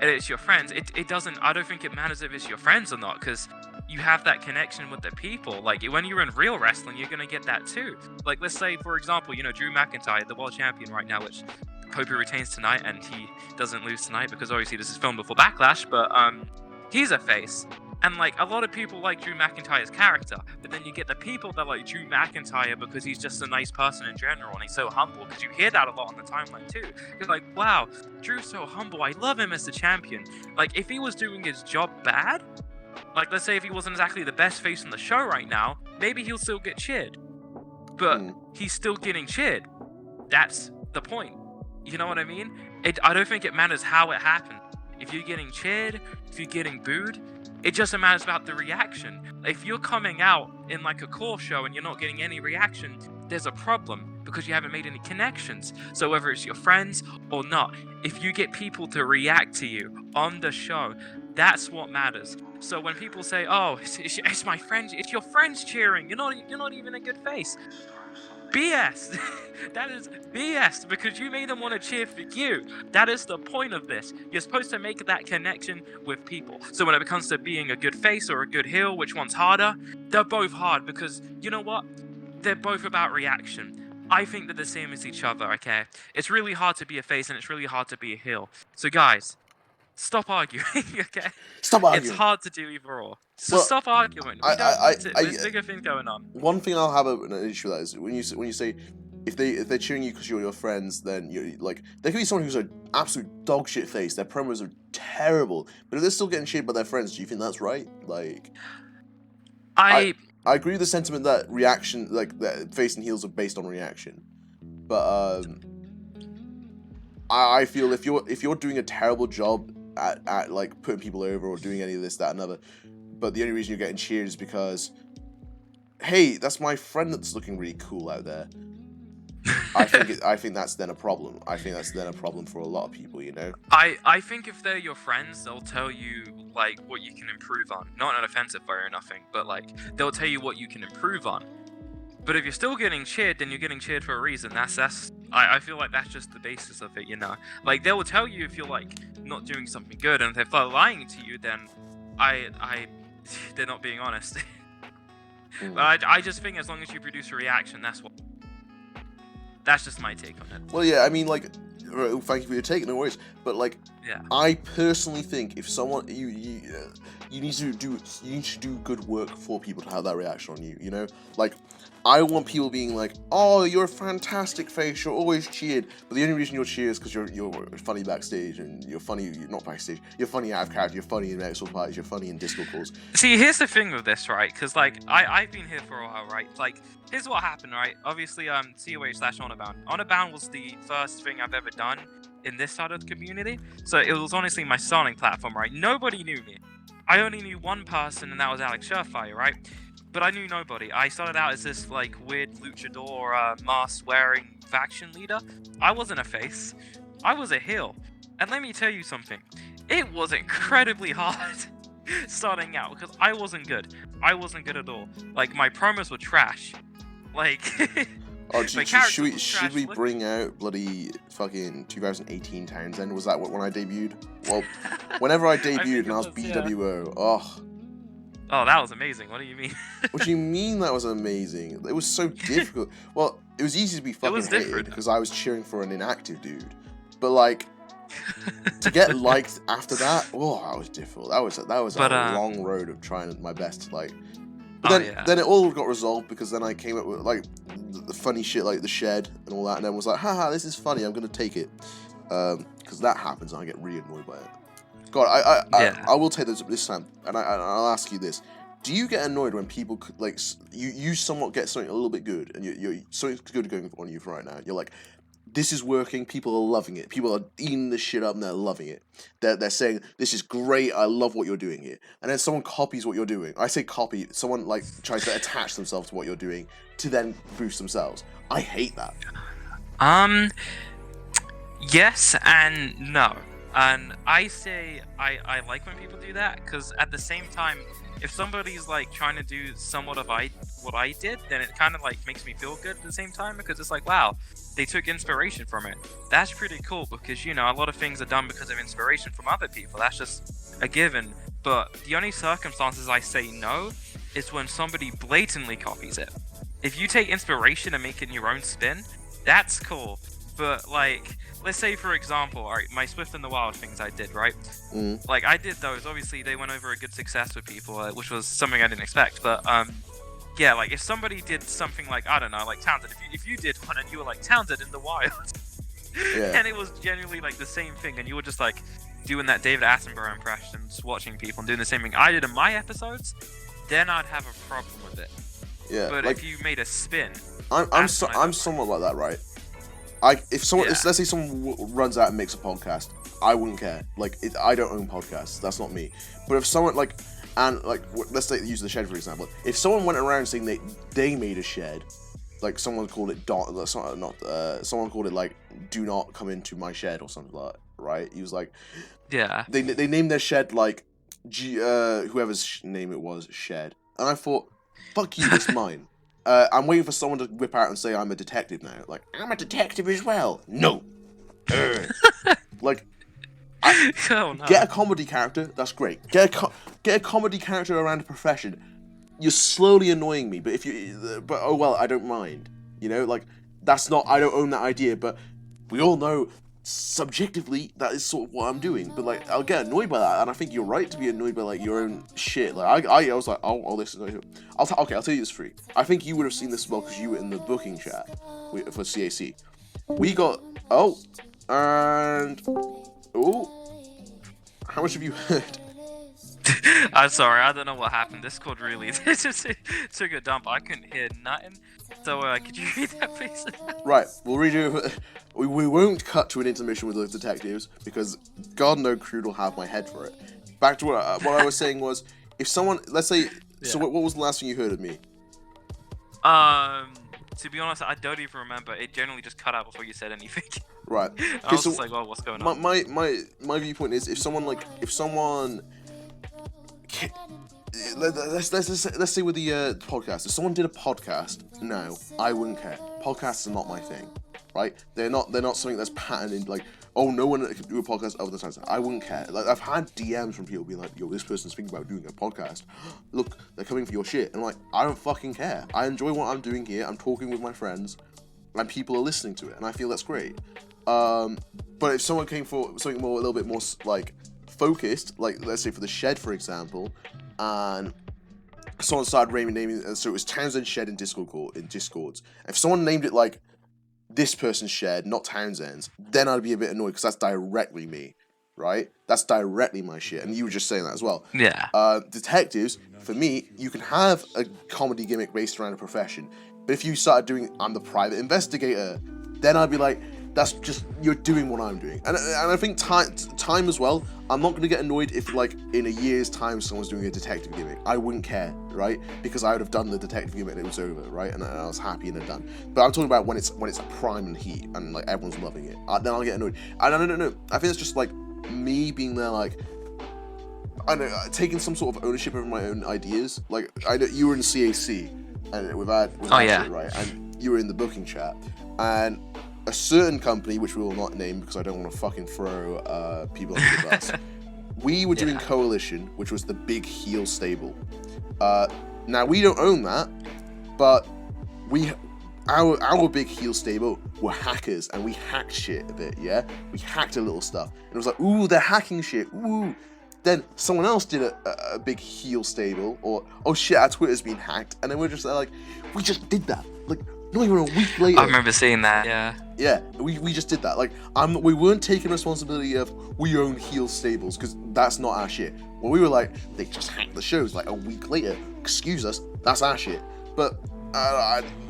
and it's your friends, it doesn't, I don't think it matters if it's your friends or not, because you have that connection with the people. Like, when you're in real wrestling, you're gonna get that too. Like, let's say, for example, Drew McIntyre, the world champion right now, which hope he retains tonight and he doesn't lose tonight, because obviously this is filmed before Backlash, but he's a face, and like, a lot of people like Drew McIntyre's character, but then you get the people that like Drew McIntyre because he's just a nice person in general and he's so humble, because you hear that a lot on the timeline too. You're like, wow, Drew's so humble, I love him as the champion. Like, if he was doing his job bad, like, let's say if he wasn't exactly the best face in the show right now, maybe he'll still get cheered, but he's still getting cheered. That's the point. You know what I mean? I don't think it matters how it happened. If you're getting cheered, if you're getting booed, it just matters about the reaction. If you're coming out in like a core show and you're not getting any reaction, there's a problem, because you haven't made any connections. So whether it's your friends or not, if you get people to react to you on the show, that's what matters. So when people say, oh, it's my friends, it's your friends cheering, you're not even a good face. BS. That is BS, because you made them want to cheer for you. That is the point of this. You're supposed to make that connection with people. So when it comes to being a good face or a good heel, which one's harder? They're both hard, because you know what? They're both about reaction. I think they're the same as each other, okay? It's really hard to be a face and it's really hard to be a heel. So guys, stop arguing, okay? Stop arguing. It's hard to do either or. So stop arguing. There's bigger things going on. One thing I'll have an issue with that is when you say if they're cheering you because you're your friends, then you're like, there could be someone who's an absolute dog shit face. Their promos are terrible, but if they're still getting cheered by their friends, do you think that's right? Like, I agree with the sentiment that reaction, like, that face and heels are based on reaction, but I feel if you're doing a terrible job at like putting people over or doing any of this, that, and other, but the only reason you're getting cheered is because, hey, that's my friend that's looking really cool out there. I think that's then a problem. I think that's then a problem for a lot of people, I think if they're your friends, they'll tell you like what you can improve on. Not an offensive way or nothing, but like they'll tell you what you can improve on. But if you're still getting cheered, then you're getting cheered for a reason. I feel like that's just the basis of it, you know. Like they will tell you if you're like not doing something good, and if they're lying to you, then they're not being honest. But I just think as long as you produce a reaction, that's just my take on it. Well, yeah, I mean, like, thank you for your take, no worries. But like, yeah, I personally think if someone you need to do good work for people to have that reaction on you. You know, like, I want people being like, "Oh, you're a fantastic face. You're always cheered." But the only reason you're cheered is because you're funny backstage, and you're funny. You're not backstage. You're funny out of character. You're funny in actual parties. You're funny in Discord calls. See, here's the thing with this, right? Because like I've been here for a while, right? Like, here's what happened, right? Obviously, COH/Honorbound. Honorbound was the first thing I've ever done in this side of the community. So it was honestly my starting platform, right? Nobody knew me. I only knew one person, and that was Alex Surefire, right? But I knew nobody. I started out as this like weird luchador mask-wearing faction leader. I wasn't a face. I was a heel. And let me tell you something. It was incredibly hard starting out because I wasn't good. I wasn't good at all. Like, my promos were trash. Like, oh, should we bring out bloody fucking 2018 Townsend? Was that when I debuted? Well, whenever I debuted and I was BWO, Oh, that was amazing. What do you mean? What do you mean that was amazing? It was so difficult. Well, it was easy to be fucking hated because I was cheering for an inactive dude. But like, to get liked after that, oh, that was difficult. That was a long road of trying my best to like. But then it all got resolved because then I came up with like the funny shit like the shed and all that, and then was like, haha, this is funny. I'm gonna take it because that happens and I get really annoyed by it. God, I will take this time, and I'll ask you this: do you get annoyed when people like you somewhat get something a little bit good, and you're something's good going on you for right now? You're like, this is working. People are loving it. People are eating this shit up, and they're loving it. They're saying this is great. I love what you're doing here. And then someone copies what you're doing. I say copy. Someone like tries to attach themselves to what you're doing to then boost themselves. I hate that. Yes and no. And I say I like when people do that, because at the same time, if somebody's like trying to do somewhat of what I did, then it kind of like makes me feel good at the same time, because it's like, wow, they took inspiration from it. That's pretty cool, because, you know, a lot of things are done because of inspiration from other people. That's just a given. But the only circumstances I say no is when somebody blatantly copies it. If you take inspiration and make it your own spin, that's cool. But like, let's say for example, alright, my Swift and the Wild things I did, right? Like, I did those. Obviously, they went over a good success with people, which was something I didn't expect. But yeah, like if somebody did something like, I don't know, like Townsend. If you did one and you were like Townsend in the Wild, and it was genuinely like the same thing, and you were just like doing that David Attenborough impression, just watching people and doing the same thing I did in my episodes, then I'd have a problem with it. Yeah. But like, if you made a spin, I'm somewhat like that, right? If let's say someone runs out and makes a podcast, I wouldn't care. Like, I don't own podcasts. That's not me. But if someone let's say use the shed for example. If someone went around saying they made a shed, like someone called it someone called it like "do not come into my shed" or something like that, right? He was like, yeah. They named their shed like whoever's name it was, Shed, and I thought, fuck you, it's mine. I'm waiting for someone to whip out and say I'm a detective now. Like, I'm a detective as well. No. Like, get a comedy character. That's great. Get a comedy character around a profession. You're slowly annoying me, but oh well, I don't mind. You know, like, that's not. I don't own that idea, but we all know subjectively that is sort of what I'm doing. But like, I'll get annoyed by that, and I think you're right to be annoyed by like your own shit. Like, I was like, oh, this is okay. I'll tell you this free. I think you would have seen this as well because you were in the booking chat for CAC. We got how much have you heard? I'm sorry, I don't know what happened. Discord really just took a dump. I couldn't hear nothing. So could you read that, please? Right, we'll read you. We won't cut to an intermission with the detectives because God no crude will have my head for it. Back to what I was saying was, if someone, let's say, so what was the last thing you heard of me? To be honest, I don't even remember. It generally just cut out before you said anything. Right. I was just like, oh, what's going on? My viewpoint is, if someone let's say with the podcast, if someone did a podcast, no, I wouldn't care. Podcasts are not my thing, right? They're not something that's patented. Like, oh, no one can do a podcast other than Townsend. I wouldn't care. Like, I've had DMs from people being like, yo, this person's thinking about doing a podcast. Look, they're coming for your shit. And I'm like, I don't fucking care. I enjoy what I'm doing here. I'm talking with my friends, and people are listening to it, and I feel that's great. But if someone came for something a little bit more like focused, like let's say for the Shed, for example, and someone started naming it, so it was Townsend Shed in Discords. If someone named it like this person's Shed, not Townsend's, then I'd be a bit annoyed because that's directly me, right? That's directly my shit, and you were just saying that as well. Yeah. Detectives, for me, you can have a comedy gimmick based around a profession, but if you started doing I'm the private investigator, then I'd be like, that's just, you're doing what I'm doing. And I think time as well, I'm not going to get annoyed if, like, in a year's time someone's doing a detective gimmick. I wouldn't care, right? Because I would have done the detective gimmick and it was over, right? And I was happy and done. But I'm talking about when it's prime and heat and, like, everyone's loving it. Then I'll get annoyed. No. I think it's just, like, me being there, like, I don't know, taking some sort of ownership over my own ideas. Like, I know you were in CAC, and with that shit, right? And you were in the booking chat, and a certain company, which we will not name because I don't want to fucking throw people under the bus. We were doing Coalition, which was the big heel stable. Now we don't own that, but our big heel stable were hackers, and we hacked shit a bit. Yeah, we hacked a little stuff, and it was like, ooh, they're hacking shit. Ooh. Then someone else did a big heel stable, or oh shit, our Twitter's been hacked, and then we're just like, we just did that. Like, not even a week later. I remember seeing that, yeah. Yeah, we just did that. Like, we weren't taking responsibility of we own heel stables, because that's not our shit. Well, we were like, they just hacked the shows, like, a week later. Excuse us, that's our shit. But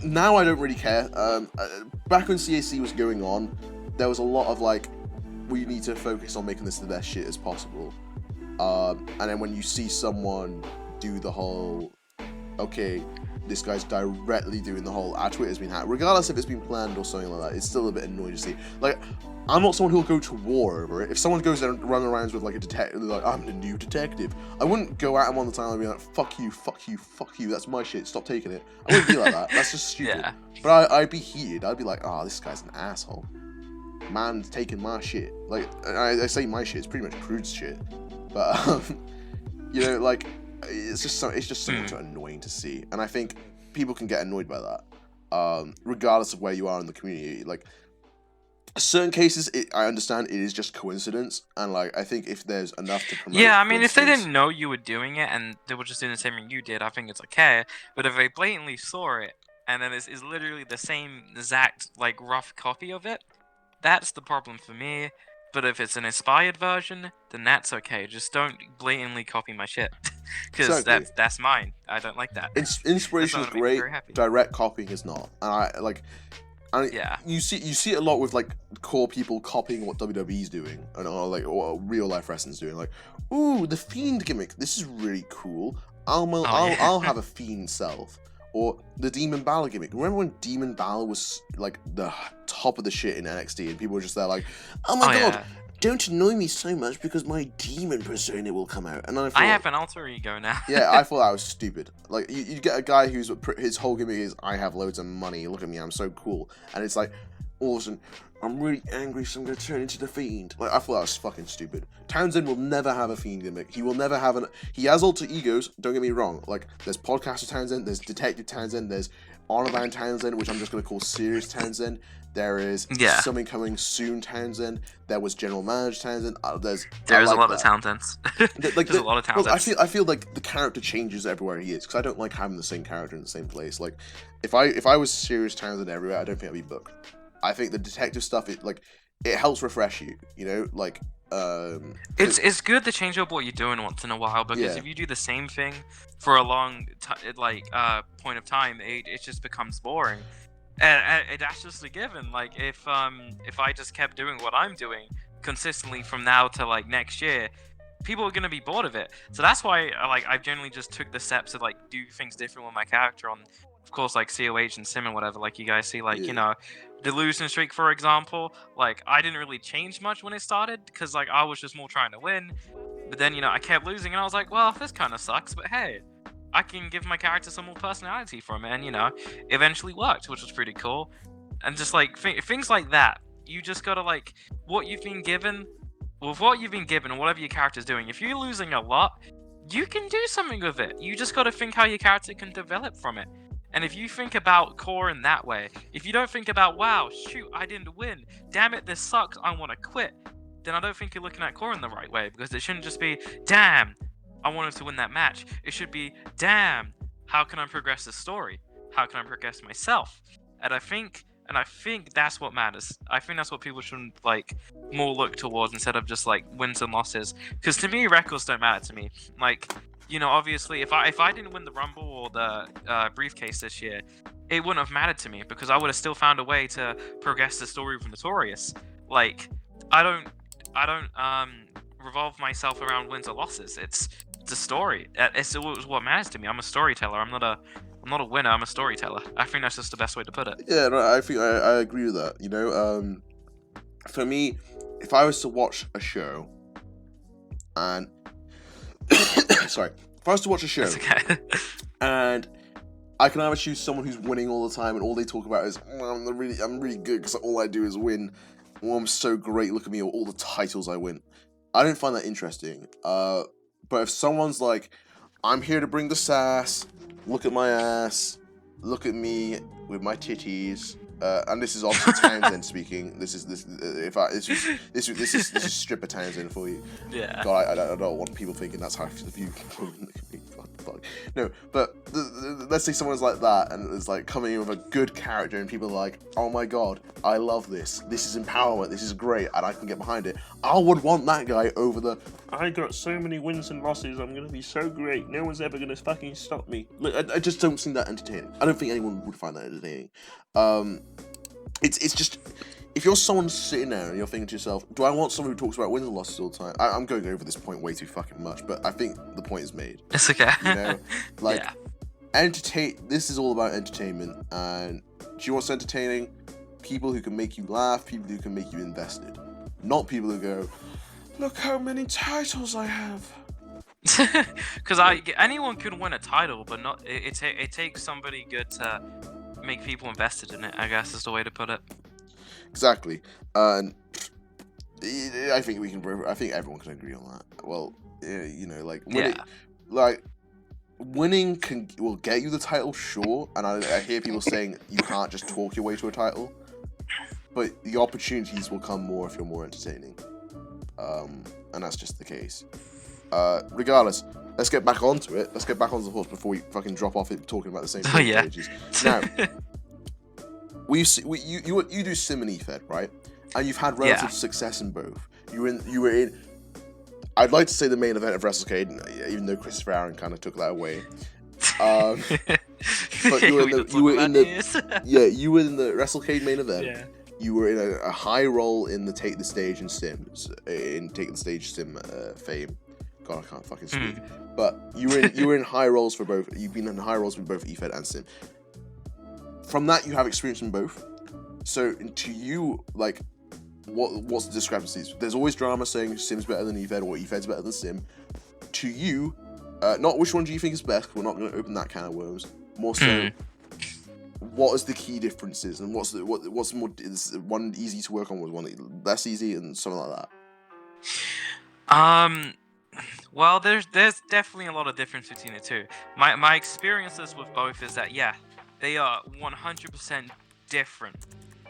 now I don't really care. Back when CAC was going on, there was a lot of, like, we need to focus on making this the best shit as possible. And then when you see someone do the whole, okay, this guy's directly doing the whole, our Twitter's been hacked, regardless if it's been planned or something like that, it's still a bit annoying to see. Like, I'm not someone who'll go to war over it. If someone goes there and run around with like a detective, like, I'm the new detective, I wouldn't go at him on the time and be like, fuck you, that's my shit, stop taking it. I wouldn't be like that, that's just stupid. Yeah. But I'd be heated, I'd be like, oh, this guy's an asshole. Man's taking my shit. Like, I say my shit, it's pretty much Crude's shit. But, you know, like, it's just something too annoying to see, and I think people can get annoyed by that, regardless of where you are in the community. Like, certain cases, I understand it is just coincidence, and like I think if there's enough to promote. Yeah, I mean, if they didn't know you were doing it and they were just doing the same thing you did, I think it's okay. But if they blatantly saw it and then it's literally the same exact like rough copy of it, that's the problem for me. But if it's an inspired version, then that's okay. Just don't blatantly copy my shit, because that's mine. I don't like that. Inspiration is great. Direct copying is not. And you see it a lot with like core people copying what WWE's doing, and or like what real life wrestling's doing. Like, ooh, the Fiend gimmick. This is really cool. I'll have a Fiend self. Or the Demon Balor gimmick. Remember when Demon Balor was like the top of the shit in NXT, and people were just there like, oh my god, don't annoy me so much because my demon persona will come out. And I have an alter ego now. Yeah, I thought that was stupid. Like, you get a guy who's, his whole gimmick is, I have loads of money, look at me, I'm so cool. And it's like, all of a sudden, I'm really angry, so I'm going to turn into the Fiend. Like, I thought that was fucking stupid. Townsend will never have a Fiend gimmick. He will never have he has alter egos, don't get me wrong. Like, there's Podcaster Townsend, there's Detective Townsend, there's Honorbound Townsend, which I'm just going to call Serious Townsend. There is Something Coming Soon Townsend. There was General Manager Townsend. There's a lot of Townsends. There's a lot of Townsends. Well, I feel like the character changes everywhere he is, because I don't like having the same character in the same place. Like, if I was Serious Townsend everywhere, I don't think I'd be booked. I think the detective stuff, it helps refresh you, you know, like, it's good to change up what you're doing once in a while, because if you do the same thing for a long point of time, it just becomes boring, and that's just a given. Like, if I just kept doing what I'm doing consistently from now to like next year, people are gonna be bored of it. So that's why I generally just took the steps to like do things different with my character on, of course, like COH and Sim and whatever, like you guys see, like, you know, the losing streak, for example, like, I didn't really change much when it started, because, like, I was just more trying to win. But then, I kept losing, and I was like, well, this kind of sucks, but hey, I can give my character some more personality from it, and, eventually worked, which was pretty cool. And just, like, things like that. You just gotta, like, what you've been given, and whatever your character's doing, if you're losing a lot, you can do something with it. You just gotta think how your character can develop from it. And if you think about core in that way, if you don't think about, wow, shoot, I didn't win, damn it, this sucks, I want to quit, then I don't think you're looking at core in the right way, because it shouldn't just be, damn, I wanted to win that match. It should be, damn, how can I progress the story? How can I progress myself? And I think that's what matters. I think that's what people should like more look towards instead of just like wins and losses. Because to me, records don't matter to me. Like, obviously, if I didn't win the Rumble or the briefcase this year, it wouldn't have mattered to me because I would have still found a way to progress the story from Notorious. Like, I don't revolve myself around wins or losses. It's the story. It's what matters to me. I'm a storyteller. I'm not a winner. I'm a storyteller. I think that's just the best way to put it. Yeah, no, I think I agree with that. For me, if I was to watch a show, and sorry, if I was to watch a show, That's okay. and I can either choose someone who's winning all the time, and all they talk about is I'm really good because all I do is win. Oh, I'm so great. Look at me, all the titles I win. I don't find that interesting. But if someone's like, I'm here to bring the sass. Look at my ass. Look at me with my titties. And this is obviously Townsend speaking. This is stripper Townsend for you. Yeah. God, I don't want people thinking that's how I view women. Fuck. No, but let's say someone's like that and it's like coming in with a good character and people are like, oh my god, I love this. This is empowerment. This is great, and I can get behind it. I would want that guy over the. I got so many wins and losses. I'm gonna be so great. No one's ever gonna fucking stop me. Look, I just don't think that entertaining. I don't think anyone would find that entertaining. It's just. If you're someone sitting there and you're thinking to yourself, do I want someone who talks about wins and losses all the time? I'm going over this point way too fucking much, but I think the point is made. It's okay. Yeah. This is all about entertainment, and do you want entertaining? People who can make you laugh, people who can make you invested. Not people who go, look how many titles I have. Because anyone could win a title, but not it takes somebody good to make people invested in it, I guess is the way to put it. Exactly, and I think everyone can agree on that. Well, winning will get you the title, sure, and I hear people saying you can't just talk your way to a title, but the opportunities will come more if you're more entertaining, and that's just the case. Regardless, let's get back onto it. Let's get back onto the horse before we fucking drop off it talking about the same pages. Now. You do Sim and Efed, right? And you've had relative success in both. You were in. I'd like to say the main event of WrestleCade, even though Christopher Aaron kind of took that away. But you were in the WrestleCade main event. Yeah. You were in a high role in the Take the Stage and Sims in Take the Stage Sim fame. God, I can't fucking speak. But you were in high roles for both. You've been in high roles with both Efed and Sim. From that, you have experience in both. So, to you, like, what's the discrepancies? There's always drama saying Sim's better than Efed or Efed's better than Sim. To you, not which one do you think is best? We're not going to open that can of worms. More so, what is the key differences and what's more? Is one easy to work on with one less easy and something like that? Well, there's definitely a lot of difference between the two. My experiences with both is that they are 100% different,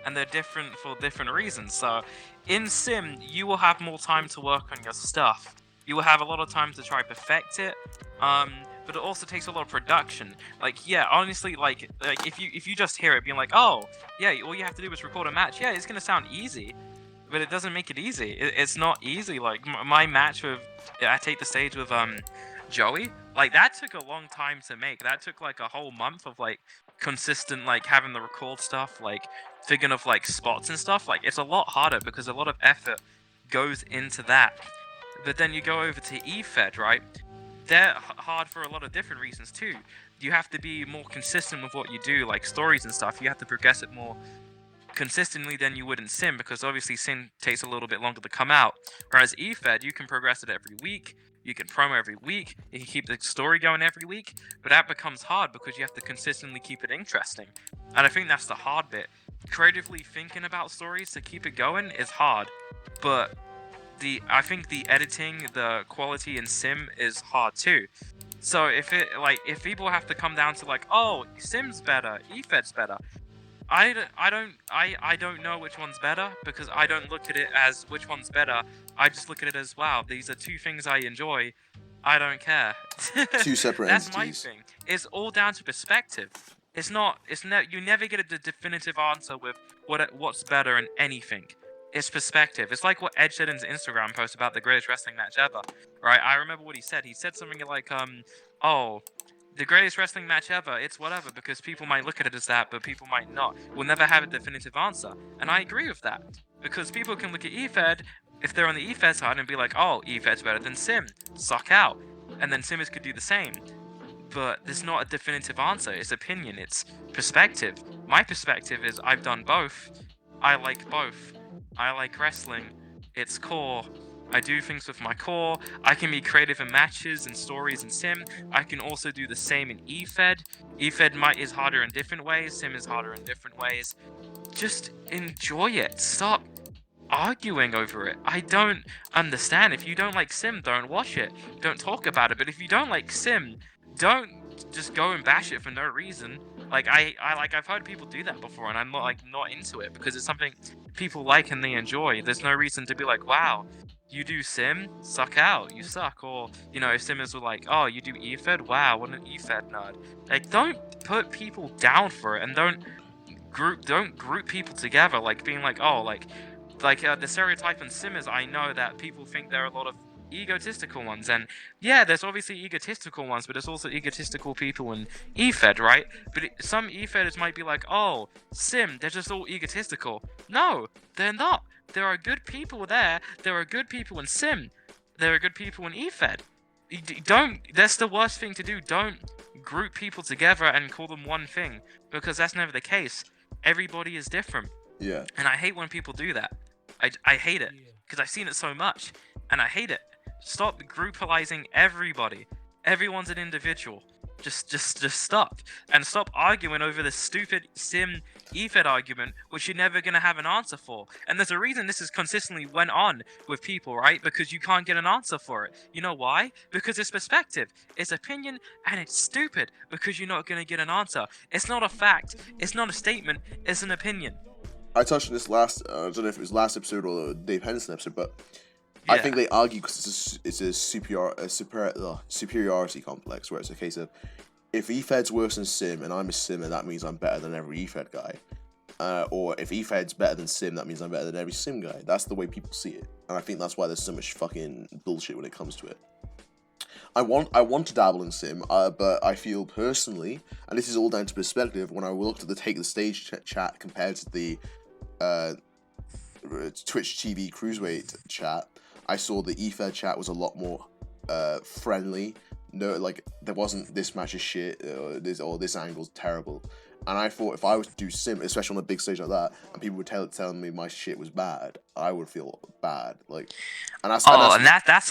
and they're different for different reasons. So, in Sim, you will have more time to work on your stuff. You will have a lot of time to try perfect it. But it also takes a lot of production. Honestly, if you just hear it being like, oh, yeah, all you have to do is record a match. Yeah, it's gonna sound easy, but it doesn't make it easy. It's not easy. Like my match with, I Take the Stage with Joey. Like that took a long time to make. That took like a whole month of consistent having the record stuff, thinking of spots and stuff. It's a lot harder because a lot of effort goes into that. But then you go over to Efed, right? They're hard for a lot of different reasons too. You have to be more consistent with what you do, like stories and stuff. You have to progress it more consistently than you would in Sim, because obviously Sim takes a little bit longer to come out. Whereas Efed, you can progress it every week, you can promo every week, you can keep the story going every week, but that becomes hard because you have to consistently keep it interesting. And I think that's the hard bit. Creatively thinking about stories to keep it going is hard, but I think the editing, the quality in Sim is hard too. So if people have to come down to like, oh, Sim's better, Efed's better, I don't know which one's better, because I don't look at it as which one's better. I just look at it as, wow, these are two things I enjoy. I don't care. Two separate That's entities. my thing. It's all down to perspective. It's not. You never get a definitive answer with what's better in anything. It's perspective. It's like what Edge said in his Instagram post about the greatest wrestling match ever. Right? I remember what he said. He said something like, oh, the greatest wrestling match ever, it's whatever, because people might look at it as that, but people might not. We'll never have a definitive answer. And I agree with that. Because people can look at Efed, if they're on the Efed side, and be like, oh, Efed's better than Sim. Suck out. And then Simmers could do the same. But there's not a definitive answer. It's opinion. It's perspective. My perspective is I've done both. I like both. I like wrestling. It's core. I do things with my core. I can be creative in matches and stories in Sim. I can also do the same in Efed. Efed is harder in different ways. Sim is harder in different ways. Just enjoy it. Stop arguing over it. I don't understand. If you don't like Sim, don't watch it. Don't talk about it. But if you don't like Sim, don't just go and bash it for no reason. Like I've heard people do that before, and I'm not into it, because it's something people like and they enjoy. There's no reason to be like, wow, you do Sim, suck out, you suck. Or, if Simmers were like, oh, you do Efed, wow, what an Efed nerd. Like, don't put people down for it, and don't group people together, like being like, oh, like the stereotype in Simmers. I know that people think there are a lot of egotistical ones, and yeah, there's obviously egotistical ones, but there's also egotistical people in Efed, right? But some Efeders might be like, oh, Sim, they're just all egotistical. No, they're not. There are good people there. There are good people in Sim. There are good people in Efed. That's the worst thing to do. Don't group people together and call them one thing, because that's never the case. Everybody is different. Yeah. And I hate when people do that. I hate it, because I've seen it so much, and I hate it. Stop groupalizing everybody. Everyone's an individual. Just stop. And stop arguing over this stupid Sim Efed argument, which you're never gonna have an answer for. And there's a reason this has consistently went on with people, right? Because you can't get an answer for it. You know why? Because it's perspective, it's opinion, and it's stupid, because you're not gonna get an answer. It's not a fact, it's not a statement, it's an opinion. I touched on this last, I don't know if it was last episode or the Dave Henderson episode, but yeah. I think they argue because it's a superiority complex, where it's a case of, if Efed's worse than Sim and I'm a Simmer, that means I'm better than every Efed guy. Or if Efed's better than Sim, that means I'm better than every Sim guy. That's the way people see it. And I think that's why there's so much fucking bullshit when it comes to it. I want to dabble in Sim, but I feel personally, and this is all down to perspective, when I looked at the Take the Stage chat compared to the Twitch TV Cruiserweight chat, I saw the Efed chat was a lot more friendly. No, like, there wasn't this match is shit, this angle's terrible. And I thought if I was to do Sim, especially on a big stage like that, and people were telling me my shit was bad, I would feel bad. Like, and that's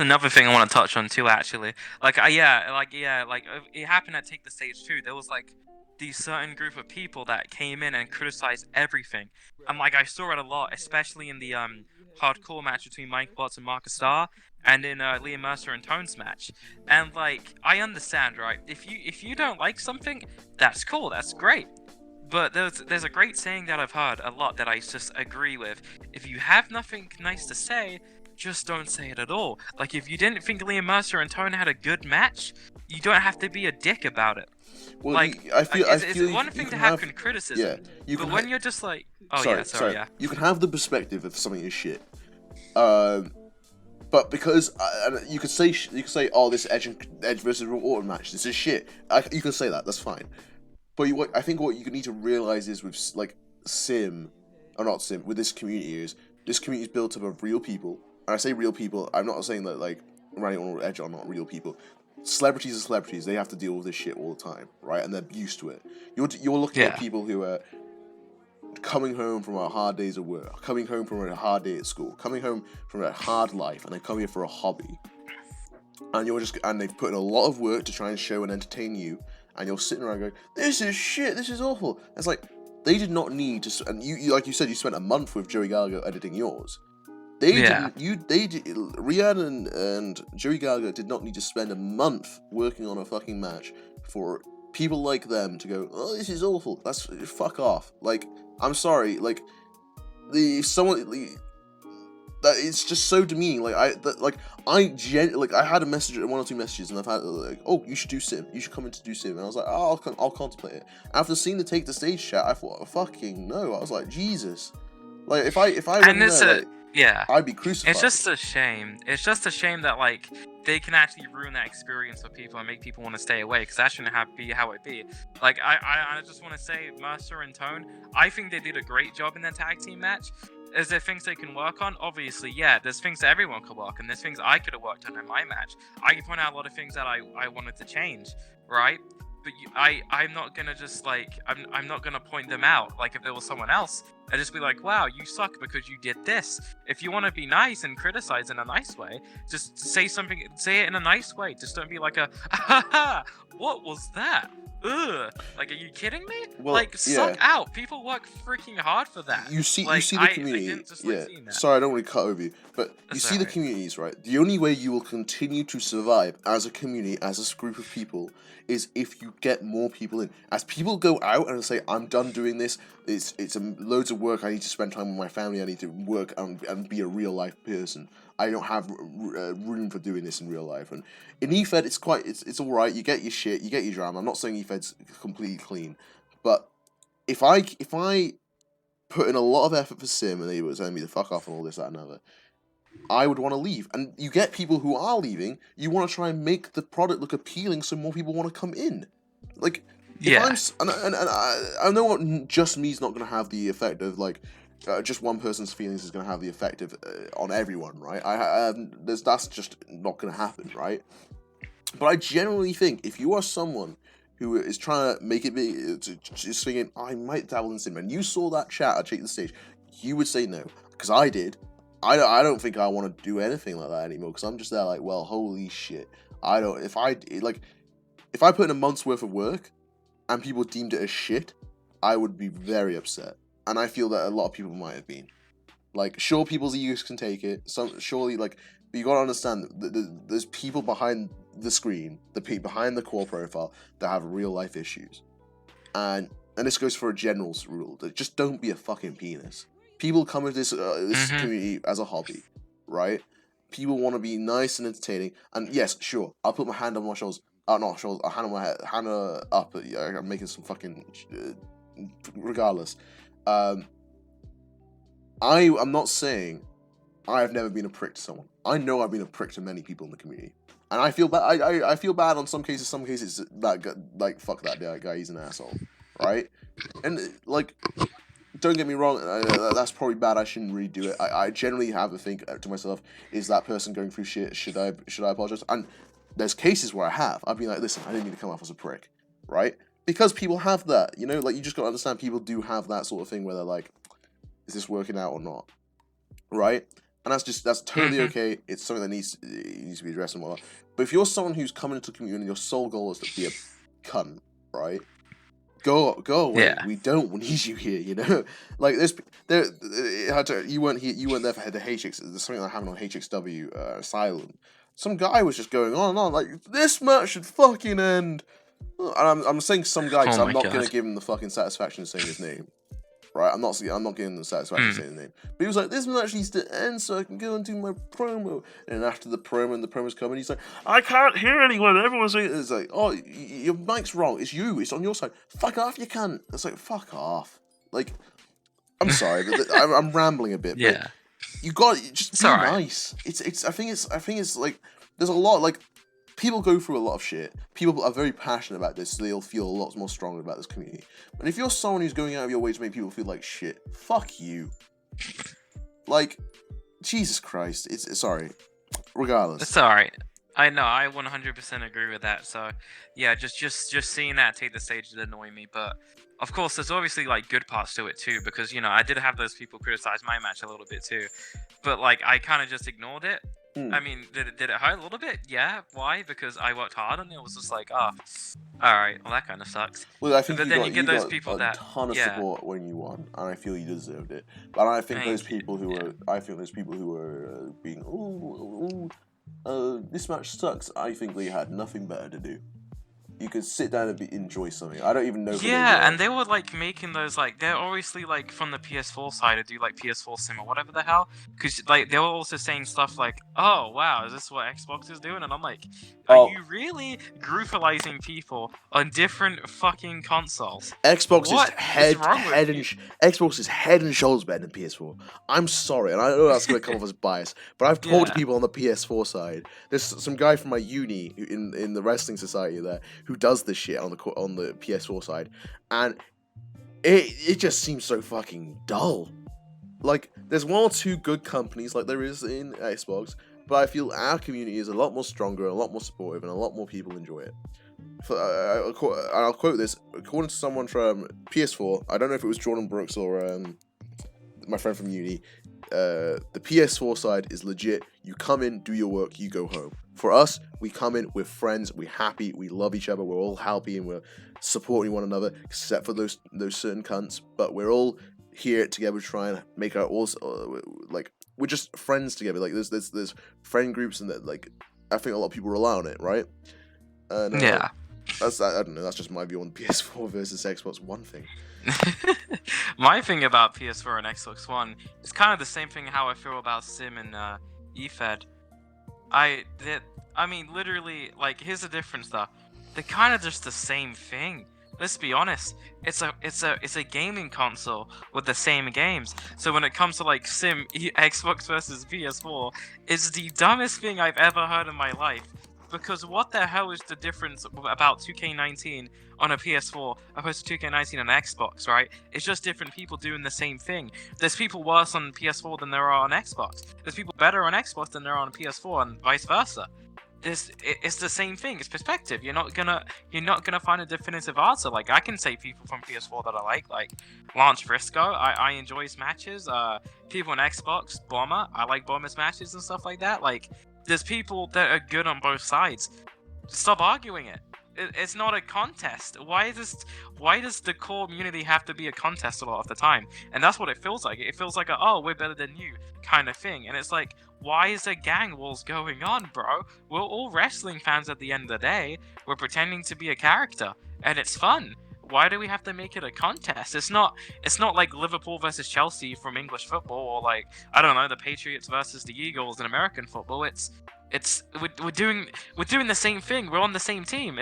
another thing I want to touch on too, actually. It happened at Take the Stage too. There was like these certain group of people that came in and criticized everything. And like, I saw it a lot, especially in the hardcore match between Mike Watts and Marcus Starr, and in Liam Mercer and Tone's match. And like, I understand, right? If you don't like something, that's cool, that's great. But there's a great saying that I've heard a lot that I just agree with. If you have nothing nice to say, just don't say it at all. Like, if you didn't think Liam Mercer and Tone had a good match, you don't have to be a dick about it. Well, like, it's one thing to have criticism, yeah, but when you're just like, sorry, you can have the perspective if something is shit. But because you could say, oh, this Edge versus Orton match, this is shit. You can say that. That's fine. But I think what you need to realize is with like with this community is built up of real people. And I say real people. I'm not saying that like Randy Orton or Edge are not real people. Celebrities are celebrities. They have to deal with this shit all the time, right? And they're used to it. You're looking at people who are coming home from a hard days of work, coming home from a hard day at school, coming home from a hard life, and they come here for a hobby, and they've put in a lot of work to try and show and entertain you, and you're sitting around going, this is shit, this is awful. It's like, they did not need to, and you like you said, you spent a month with Joey Gargo editing yours. Rhiannon and Joey Gargo did not need to spend a month working on a fucking match for people like them to go, oh, this is awful. That's fuck off. Like, I'm sorry. Like, that it's just so demeaning. Like, I had a message, one or two messages, and I've had like, oh, you should do Sim. You should come in to do Sim. And I was like, oh, I'll contemplate it. After seeing the Take the Stage chat, I thought, oh, fucking no. I was like, Jesus. Like, if I went there, yeah, I'd be crucified. It's just a shame. It's just a shame that like they can actually ruin that experience for people and make people want to stay away, because that shouldn't be how it be. Like I just want to say, Mercer and Tone, I think they did a great job in their tag team match. Is there things they can work on? Obviously, yeah. There's things that everyone could work on. There's things I could have worked on in my match. I can point out a lot of things that I wanted to change, right? But I'm not gonna just like I'm not gonna point them out. Like if there was someone else, I'd just be like, wow, you suck because you did this. If you want to be nice and criticize in a nice way, just say something, say it in a nice way. Just don't be like a, ha, what was that? Ugh. Like, are you kidding me? Well, like, suck out. People work freaking hard for that. You see the community. Sorry, I don't want to cut over you, but you see the communities, right? The only way you will continue to survive as a community, as a group of people, is if you get more people in. As people go out and say, I'm done doing this, it's loads of work, I need to spend time with my family, I need to work and be a real life person. I don't have room for doing this in real life. And in Efed, it's all right. You get your shit, you get your drama. I'm not saying Efed's completely clean, but if I put in a lot of effort for Sim and they were telling me to fuck off and all this, that, and other, I would want to leave. And you get people who are leaving. You want to try and make the product look appealing so more people want to come in. Like, I know just me's not going to have the effect of like. Just one person's feelings is going to have the effect of on everyone, right? That's just not going to happen, right? But I generally think if you are someone who is trying to make it big, just thinking, I might dabble in Sim, and you saw that chat at Take the Stage, you would say no, because I did. I don't think I want to do anything like that anymore, because I'm just there like, well, holy shit. If I put in a month's worth of work and people deemed it as shit, I would be very upset. And I feel that a lot of people might have been. Like, sure, people's egos can take it. Surely, like, but you gotta understand that there's people behind the screen, behind the core profile, that have real life issues. And this goes for a general rule, that just don't be a fucking penis. People come with this community as a hobby, right? People want to be nice and entertaining. And yes, sure, I'll put my hand on my shoulders. Not shoulders, a hand on my head, hand up. I'm making some fucking... regardless. I'm not saying I have never been a prick to someone. I know I've been a prick to many people in the community, and I feel bad. I feel bad on some cases. Some cases that guy, like, fuck that guy. He's an asshole, right? And like, don't get me wrong. That's probably bad. I shouldn't really do it. I generally have to think to myself: is that person going through shit? Should I apologize? And there's cases where I have. I've been like, listen, I didn't mean to come off as a prick, right? Because people have that, you know, like, you just gotta understand people do have that sort of thing where they're like, is this working out or not? Right? And that's totally okay. It's something that needs to be addressed and whatnot. But if you're someone who's coming into the community and your sole goal is to be a cunt, right? Go away. Yeah. We don't need you here, you know? Like, you weren't there for the HX, there's something that happened on HXW Asylum. Some guy was just going on and on, like, this match should fucking end. And I'm saying some guy because I'm not going to give him the fucking satisfaction of saying his name, right? I'm not giving him the satisfaction of saying his name. But he was like, this match needs to end so I can go and do my promo. And after the promo's coming, he's like, I can't hear anyone. Everyone's saying, it's like, oh, your mic's wrong. It's you. It's on your side. Fuck off, you can't. It's like, fuck off. Like, I'm sorry, but I'm rambling a bit. Yeah. But you got just be nice. I think it's like, there's a lot, like, people go through a lot of shit. People are very passionate about this, so they'll feel a lot more strongly about this community. And if you're someone who's going out of your way to make people feel like shit, fuck you. Like, Jesus Christ. Sorry. Regardless. It's alright. I know, I 100% agree with that. So, yeah, just seeing that Take the Stage did annoy me. But of course, there's obviously like good parts to it too, because I did have those people criticize my match a little bit too, but like I kind of just ignored it. I mean, did it hurt a little bit? Yeah. Why? Because I worked hard and it was just like, oh, all right, well that kind of sucks. Well, I think But then you get those people a ton of support when you won, and I feel you deserved it. But I think those people who were being this match sucks. I think they had nothing better to do. You could sit down and enjoy something. I don't even know. Yeah, and they were like making those like they're obviously like from the PS4 side to do like PS4 Sim or whatever the hell, because like they were also saying stuff like, "Oh wow, is this what Xbox is doing?" And I'm like, "Are you really groupalizing people on different fucking consoles?" Xbox is head and shoulders better than PS4. I'm sorry, and I know that's gonna come off as bias, but I've talked to people on the PS4 side. There's some guy from my uni in the wrestling society there who does this shit on the PS4 side, and it just seems so fucking dull. Like, there's one or two good companies like there is in Xbox, but I feel our community is a lot more stronger, a lot more supportive, and a lot more people enjoy it. I'll quote this, according to someone from PS4, I don't know if it was Jordan Brooks or my friend from uni, the PS4 side is legit. You come in, do your work, you go home. For us, we come in, we're friends, we're happy, we love each other, we're all happy, and we're supporting one another, except for those certain cunts. But we're all here together to try and make our like we're just friends together. Like there's friend groups, and that like I think a lot of people rely on it, right? And, yeah. I don't know. That's just my view on PS4 versus Xbox One thing. My thing about PS4 and Xbox One is kind of the same thing how I feel about Sim and Efed. I mean, literally, like, here's the difference though. They're kind of just the same thing. Let's be honest. It's a gaming console with the same games. So when it comes to like Sim, Xbox versus PS4, it's the dumbest thing I've ever heard in my life. Because what the hell is the difference about 2K19 on a PS4 opposed to 2K19 on an Xbox, right? It's just different people doing the same thing. There's people worse on PS4 than there are on Xbox. There's people better on Xbox than there are on PS4, and vice versa. It's the same thing. It's perspective. You're not gonna find a definitive answer. Like, I can say people from PS4 that I like Lance Frisco. I enjoy his matches. People on Xbox, Bomber. I like Bomber's matches and stuff like that. Like, there's people that are good on both sides. Stop arguing it. It's not a contest. Why does the core community have to be a contest a lot of the time? And that's what it feels like. It feels like oh, we're better than you kind of thing. And it's like, why is there gang wars going on, bro? We're all wrestling fans at the end of the day. We're pretending to be a character, and it's fun. Why do we have to make it a contest? It's not like Liverpool versus Chelsea from English football, or like, I don't know, the Patriots versus the Eagles in American football. We're doing the same thing. We're on the same team.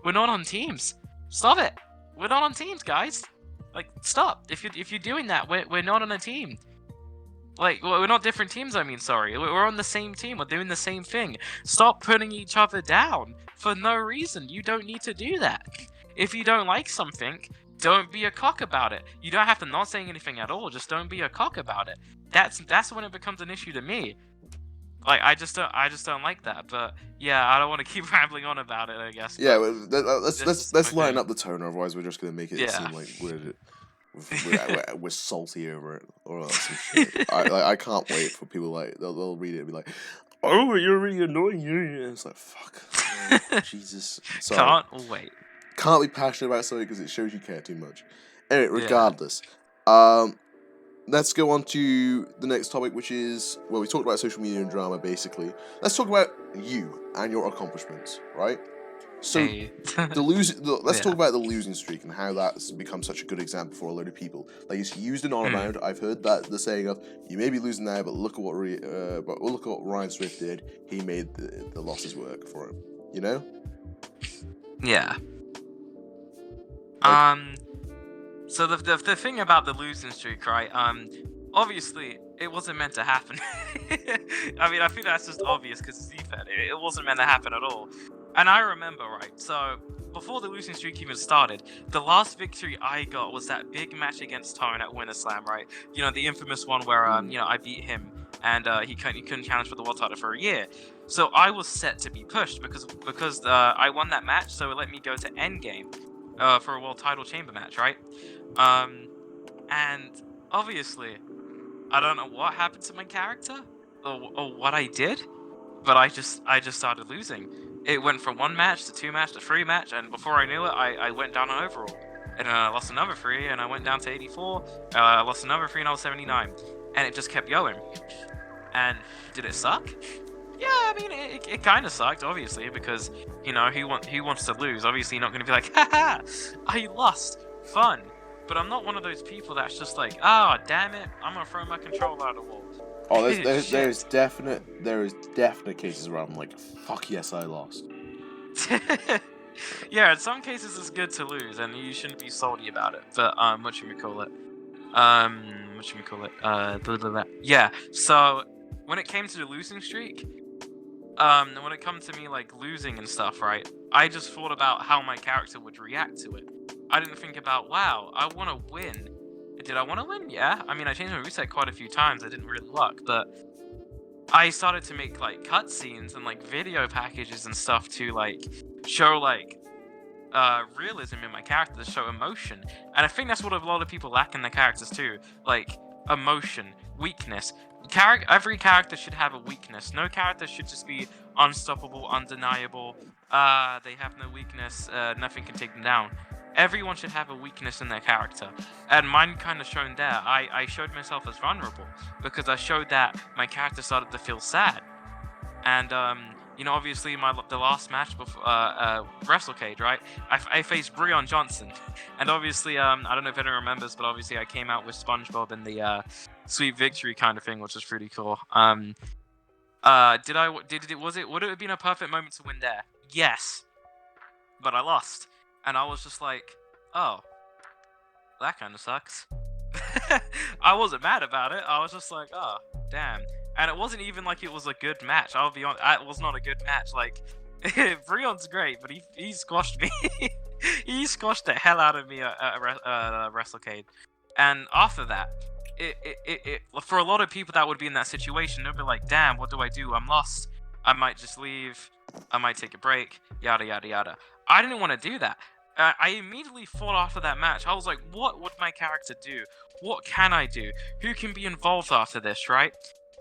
We're not on teams. Stop it. We're not on teams, guys. Like, stop. If you're doing that, we're not on a team. Like, we're not different teams. I mean, sorry. We're on the same team. We're doing the same thing. Stop putting each other down for no reason. You don't need to do that. If you don't like something, don't be a cock about it. You don't have to not saying anything at all. Just don't be a cock about it. That's when it becomes an issue to me. Like, I just don't like that. But yeah, I don't want to keep rambling on about it, I guess. Yeah, well, let's lighten up the tone. Otherwise, we're just gonna make it seem like we're salty over it or some shit. I can't wait for people like they'll read it and be like, "Oh, you're really annoying." It's like, fuck, Jesus. Sorry. Can't wait. Can't be passionate about something because it shows you care too much. Anyway, regardless, let's go on to the next topic, which is, well, we talked about social media and drama, basically. Let's talk about you and your accomplishments, right? So, let's talk about the losing streak and how that's become such a good example for a load of people. Like, it's used and on around. I've heard that the saying of, you may be losing now, but look at what Ryan Swift did. He made the losses work for him. You know? Yeah. So the thing about the losing streak, right? Obviously it wasn't meant to happen. I mean, I think that's just obvious because it's Efed. It wasn't meant to happen at all. And I remember, right? So before the losing streak even started, the last victory I got was that big match against Tone at Winter Slam, right? You know, the infamous one where I beat him and he couldn't challenge for the world title for a year. So I was set to be pushed because I won that match, so it let me go to Endgame. for a world title chamber match, right? And obviously, I don't know what happened to my character or what I did, but I just started losing. It went from 1 match to 2 match to 3 match, and before I knew it, I went down on overall. And I lost another 3, and I went down to 84. I lost another 3, and I was 79. And it just kept going. And did it suck? Yeah, I mean, it kind of sucked, obviously, because, you know, he wants to lose. Obviously, you're not going to be like, haha, I lost. Fun. But I'm not one of those people that's just like, oh, damn it, I'm going to throw my controller out of the wall. Oh, there's definite cases where I'm like, fuck yes, I lost. Yeah, in some cases it's good to lose, and you shouldn't be salty about it. But what should we call it? Yeah. So when it came to the losing streak, when it comes to me like losing and stuff, right? I just thought about how my character would react to it. I didn't think about, wow, I want to win. Did I want to win? Yeah. I mean, I changed my reset quite a few times. I didn't really work, but I started to make like cutscenes and like video packages and stuff to like show like realism in my character, to show emotion. And I think that's what a lot of people lack in their characters too, like emotion, weakness. Every character should have a weakness. No character should just be unstoppable, undeniable. They have no weakness. Nothing can take them down. Everyone should have a weakness in their character, and mine kind of shown there. I showed myself as vulnerable because I showed that my character started to feel sad, and you know, obviously the last match before WrestleCade, right? I faced Breon Johnson, and obviously I don't know if anyone remembers, but obviously I came out with SpongeBob in the Sweet Victory kind of thing, which was pretty cool. Would it have been a perfect moment to win there? Yes, but I lost. And I was just like, oh, that kind of sucks. I wasn't mad about it. I was just like, oh, damn. And it wasn't even like it was a good match. I'll be honest, it was not a good match. Like, Breon's great, but he squashed me. He squashed the hell out of me at WrestleCade. And after that, it for a lot of people that would be in that situation, they'd be like, damn, what do I do? I'm lost. I might just leave. I might take a break. Yada, yada, yada. I didn't want to do that. I immediately thought after that match, I was like, what would my character do? What can I do? Who can be involved after this, right?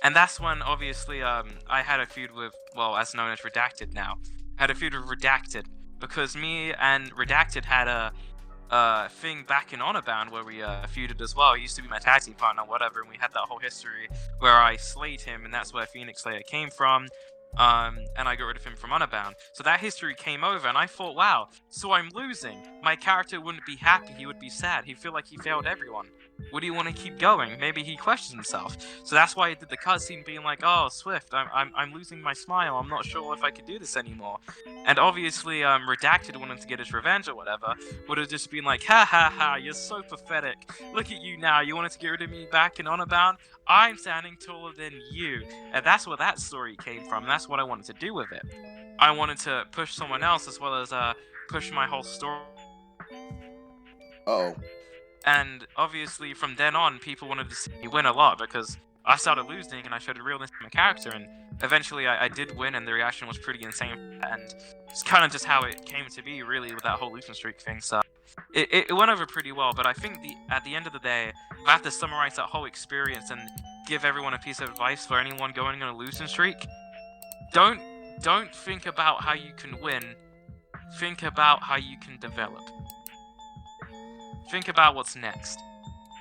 And that's when, obviously, I had a feud with, well, as known as Redacted now. I had a feud with Redacted, because me and Redacted had a thing back in Honor Bound where we feuded as well. He used to be my tag team partner, whatever, and we had that whole history where I slayed him, and that's where Phoenix Slayer came from. And I got rid of him from Unbound. So that history came over, and I thought, wow, so I'm losing. My character wouldn't be happy, he would be sad, he'd feel like he failed everyone. Would he want to keep going? Maybe he questioned himself. So that's why I did the cutscene being like, oh, Swift, I'm losing my smile, I'm not sure if I could do this anymore. And obviously, Redacted wanted to get his revenge or whatever, would have just been like, ha ha ha, you're so pathetic. Look at you now, you wanted to get rid of me back in Unbound? I'm standing taller than you. And that's where that story came from. That's what I wanted to do with it. I wanted to push someone else as well as push my whole story. Uh-oh. And obviously from then on, people wanted to see me win a lot because I started losing and I showed a realness in my character. And eventually I did win, and the reaction was pretty insane. And it's kind of just how it came to be, really, with that whole losing streak thing. So it went over pretty well. But I think at the end of the day, if I have to summarize that whole experience and give everyone a piece of advice for anyone going on a losing streak, don't think about how you can win. Think about how you can develop. Think about what's next.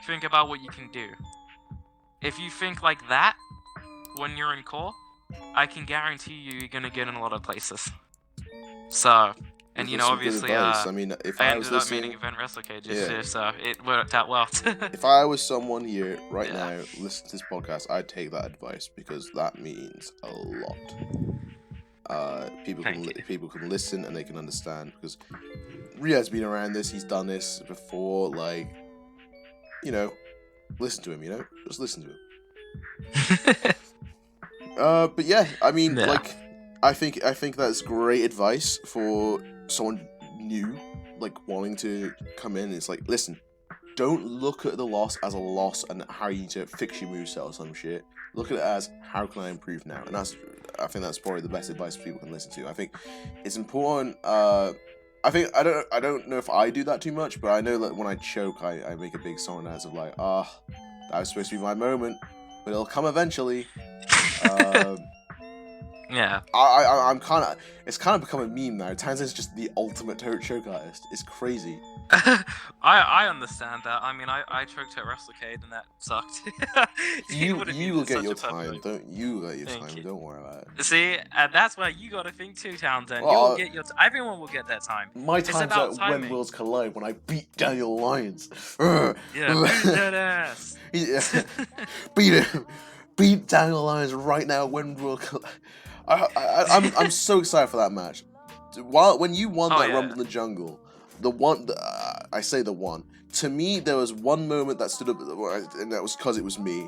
Think about what you can do. If you think like that when you're in core, I can guarantee you're gonna get in a lot of places. So, and you know, obviously, I mean, if I was ended up listening, meeting Event WrestleCade this year, so it worked out well. if I was someone here right now listening to this podcast, I'd take that advice because that means a lot. People can listen and they can understand because Ria's been around this. He's done this before. Like, you know, listen to him. You know, just listen to him. But yeah, I mean, like, I think that's great advice for someone new, like wanting to come in. It's like, listen, don't look at the loss as a loss and how you need to fix your moveset or some shit. Look at it as, how can I improve now? And I think that's probably the best advice people can listen to. I think it's important. I don't know if I do that too much, but I know that when I choke, I make a big song as of like, that was supposed to be my moment, but it'll come eventually. Yeah. I'm kind of, it's kind of become a meme now. Townsend's just the ultimate choke artist. It's crazy. I understand that. I mean, I choked at WrestleCade and that sucked. You will get your time. You will get your time. You. Don't worry about it. See, and that's why you got to think too, Townsend. Well, You'll get your. Everyone will get that time. My time's like when worlds collide. When I beat Daniel Lyons. Yeah, beat that ass. Beat Daniel Lyons right now. When worlds collide. I'm so excited for that match. When you won that Rumble in the Jungle. I say the one. To me, there was one moment that stood up, and that was because it was me,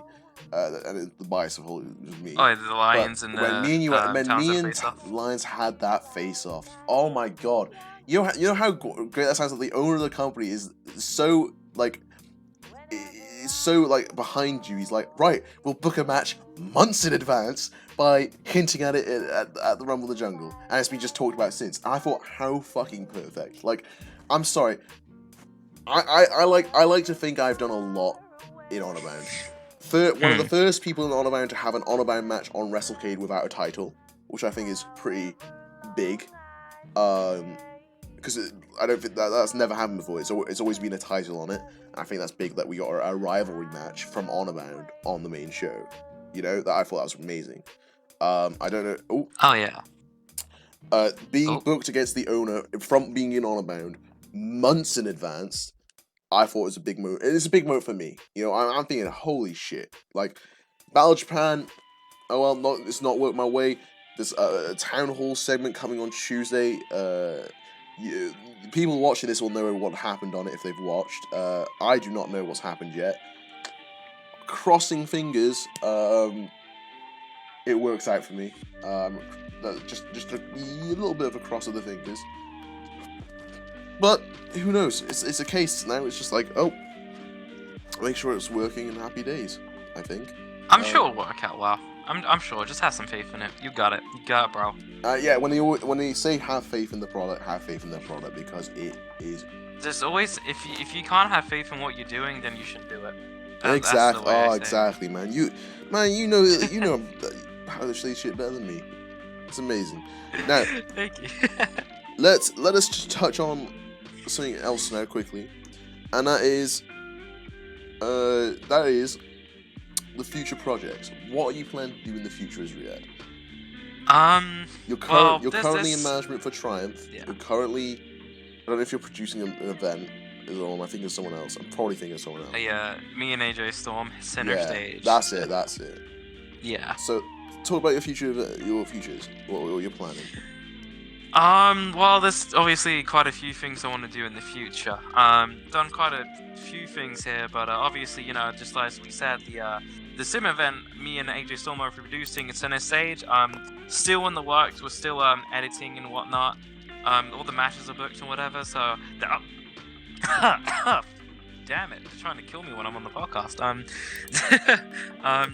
and the bias of all it was me. Oh, the Lions and when me and Lions had that face off. Oh my god! You know how great that sounds. Like the owner of the company is so like behind you. He's like, right, we'll book a match months in advance by hinting at it at the Rumble in the Jungle, and it's been just talked about since. And I thought, how fucking perfect. Like, I'm sorry, I like to think I've done a lot in Honor Bound. One of the first people in Honor Bound to have an Honor Bound match on WrestleCade without a title, which I think is pretty big. Because I don't think that's never happened before. It's always been a title on it. And I think that's big that we got a rivalry match from Honor Bound on the main show. You know, I thought that was amazing. I don't know. Oh yeah. Being booked against the owner from being in Honor Bound months in advance, I thought it was a big move. It's a big move for me. You know, I'm thinking, holy shit. Like, Battle of Japan, it's not worked my way. There's a Town Hall segment coming on Tuesday. People watching this will know what happened on it if they've watched. I do not know what's happened yet. Crossing fingers, it works out for me. Just a little bit of a cross of the fingers. But who knows? It's a case now. It's just like, make sure it's working in happy days. I think. I'm sure it'll work out well. I'm sure. Just have some faith in it. You got it. You got it, bro. Yeah. When they say have faith in the product, have faith in the product because it is. There's always if you can't have faith in what you're doing, then you shouldn't do it. Exactly. Exactly, man. You know how to say shit better than me. It's amazing. Now, thank you. let us just touch on something else now quickly, and that is the future projects. What are you planning to do in the future as Riyadh? You're currently in management for Triumph. Yeah. You're currently, I don't know if you're producing an event. I think it's someone else. I'm probably thinking of someone else. Yeah, me and AJ Storm, Center Stage. That's it. Yeah. So, talk about your futures. What you're planning. Well, there's obviously quite a few things I want to do in the future. Done quite a few things here, but obviously, just as we said, the sim event, me and AJ Storm are producing at Center Stage. Still in the works. We're still editing and whatnot. All the matches are booked and whatever. So, damn it, they're trying to kill me when I'm on the podcast.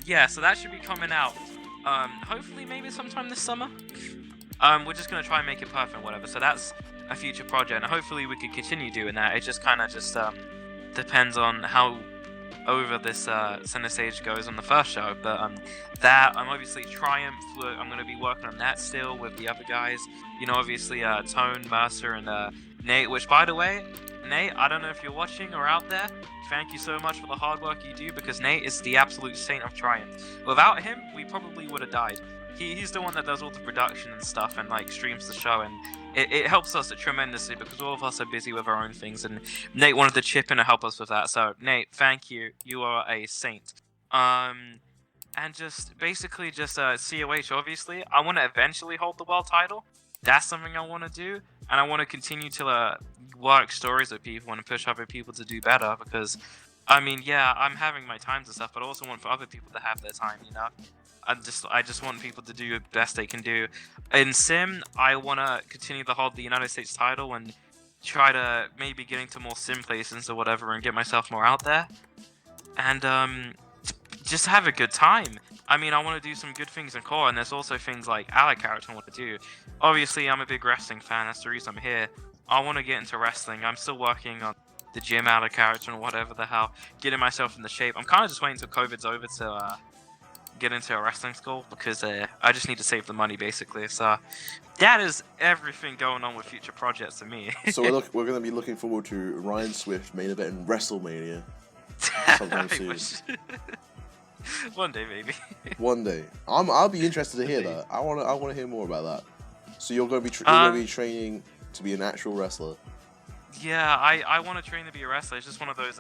Yeah, so that should be coming out. Hopefully, maybe sometime this summer. We're just gonna try and make it perfect, whatever. So that's a future project, and hopefully we can continue doing that. It just kind of depends on how over this Center Stage goes on the first show. But obviously Triumph. I'm gonna be working on that still with the other guys. Obviously Tone, Mercer, and Nate. Which, by the way, Nate, I don't know if you're watching or out there. Thank you so much for the hard work you do, because Nate is the absolute saint of Triumph. Without him, we probably would have died. He's the one that does all the production and stuff and streams the show, and it helps us tremendously because all of us are busy with our own things, and Nate wanted to chip in and help us with that. So Nate, thank you. You are a saint. And just basically COH. Obviously, I want to eventually hold the world title. That's something I want to do, and I want to continue to work stories with people and push other people to do better. Because, I'm having my times and stuff, but I also want for other people to have their time. I just want people to do the best they can do. In Sim, I want to continue to hold the United States title and try to maybe get into more Sim places or whatever and get myself more out there. And just have a good time. I want to do some good things in core, and there's also things like allied character I want to do. Obviously, I'm a big wrestling fan. That's the reason I'm here. I want to get into wrestling. I'm still working on the gym out of character and whatever the hell, getting myself in the shape. I'm kind of just waiting until COVID's over to get into a wrestling school because I just need to save the money basically. So that is everything going on with future projects for me. So we're going to be looking forward to Ryan Swift main event in WrestleMania sometime soon. One day, maybe. One day. I'll be interested to hear that. I want to hear more about that. So you're going to be training to be an actual wrestler. Yeah, I want to train to be a wrestler. It's just one of those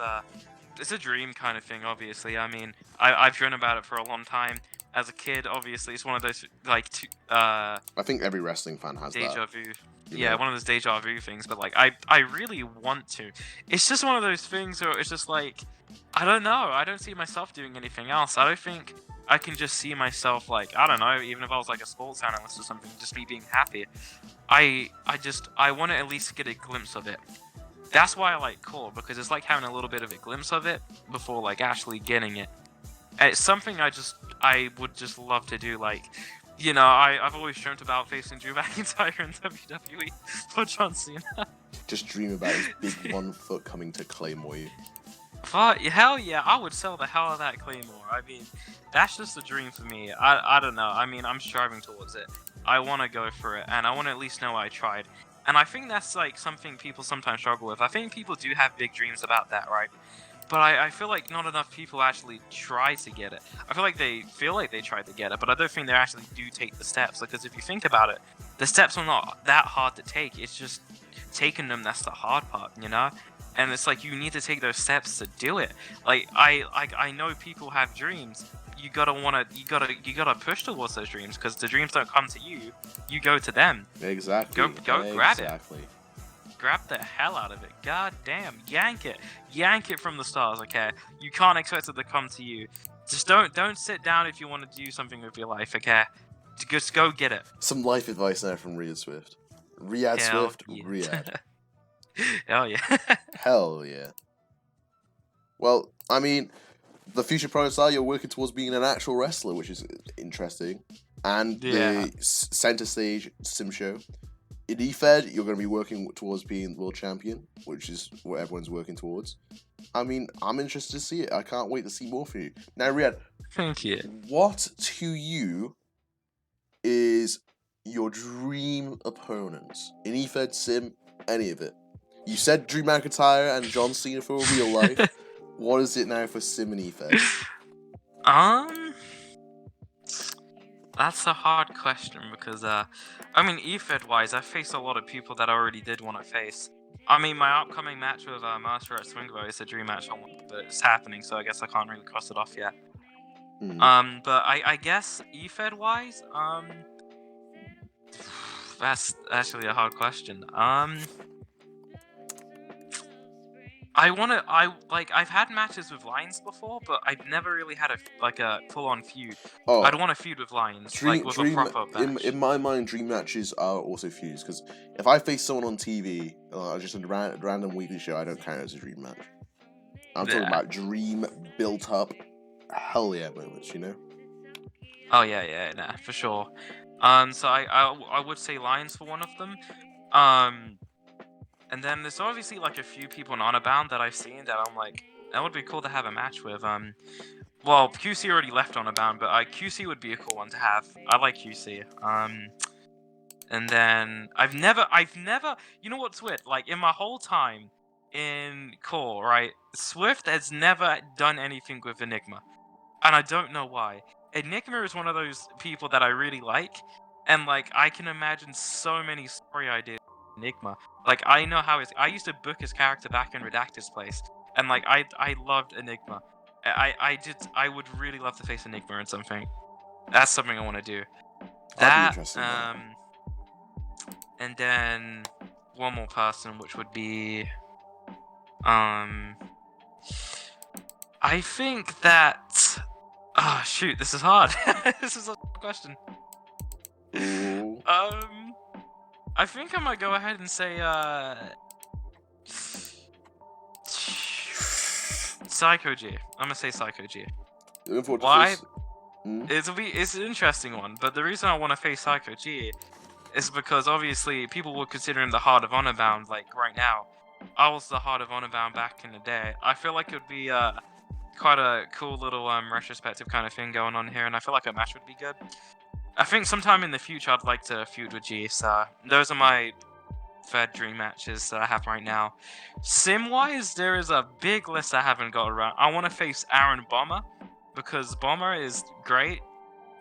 it's a dream kind of thing, obviously. I mean, I've dreamt about it for a long time. As a kid, obviously, it's one of those, like, I think every wrestling fan has deja that. vu. Yeah, one of those deja vu things, but, like, I really want to. It's just one of those things where it's just, like, I don't know. I don't see myself doing anything else. I don't think I can just see myself, like, I don't know, even if I was, like, a sports analyst or something, just me being happy. I want to at least get a glimpse of it. That's why I like Core, because it's like having a little bit of a glimpse of it before like actually getting it. It's something I would just love to do. Like, you know, I've always dreamt about facing Drew McIntyre in WWE for John Cena. Just dream about his big 1 foot coming to Claymore you. But hell yeah, I would sell the hell of that Claymore. I mean, that's just a dream for me. I don't know. I mean, I'm striving towards it. I want to go for it, and I want to at least know I tried. And I think that's like something people sometimes struggle with. I think people do have big dreams about that, right? But I feel like not enough people actually try to get it. I feel like they tried to get it, but I don't think they actually do take the steps. Because if you think about it, the steps are not that hard to take. It's just taking them that's the hard part, you know? And it's like you need to take those steps to do it. Like I know people have dreams. You gotta push towards those dreams because the dreams don't come to you. You go to them. Exactly. Go grab it. Grab the hell out of it. God damn, yank it from the stars. Okay, you can't expect it to come to you. Just don't sit down if you want to do something with your life. Okay, just go get it. Some life advice there from Riyadh Swift. Riyadh. Hell yeah. Hell yeah. Well, I mean, the future projects are you're working towards being an actual wrestler, which is interesting. And the center stage sim show. In Efed, you're going to be working towards being world champion, which is what everyone's working towards. I mean, I'm interested to see it. I can't wait to see more from you. Now, Riyadh, thank you. What to you is your dream opponents in Efed, Sim, any of it? You said Drew McIntyre and John Cena for real life. What is it now for Sim and Efed? That's a hard question because, I mean, Efed-wise, I faced a lot of people that I already did want to face. I mean, my upcoming match with Master at Swingbo is a dream match, but it's happening, so I guess I can't really cross it off yet. But I guess Efed-wise, that's actually a hard question. I've had matches with Lions before, but I've never really had a full-on feud. Oh, I'd want to feud with Lions, with a proper match. In my mind, dream matches are also feuds, because if I face someone on TV, just a random weekly show, I don't count it as a dream match. I'm talking about dream built up, hell yeah moments, you know? Oh yeah, nah, for sure. So I would say Lions for one of them. And then there's obviously like a few people in Honor Bound that I've seen that I'm like, that would be cool to have a match with. Well, QC already left Honor Bound, but QC would be a cool one to have. I like QC. And then I've never, you know what's weird? Like in my whole time in Core, right? Swift has never done anything with Enigma, and I don't know why. Enigma is one of those people that I really like, and like I can imagine so many story ideas. Enigma, like I know how I used to book his character back in Redacted's place, and like I loved Enigma. I would really love to face Enigma in something. That's something I want to do. That and then one more person, which would be I think that shoot, this is hard. This is a question. I think I might go ahead and say Psycho G. I'm gonna say Psycho G. Why? It's an interesting one, but the reason I want to face Psycho G is because obviously people were considering the Heart of Honor bound like right now. I was the Heart of Honor bound back in the day. I feel like it would be quite a cool little retrospective kind of thing going on here, and I feel like a match would be good. I think sometime in the future I'd like to feud with G. So those are my third dream matches that I have right now. Sim-wise, there is a big list I haven't got around. I want to face Aaron Bomber because Bomber is great.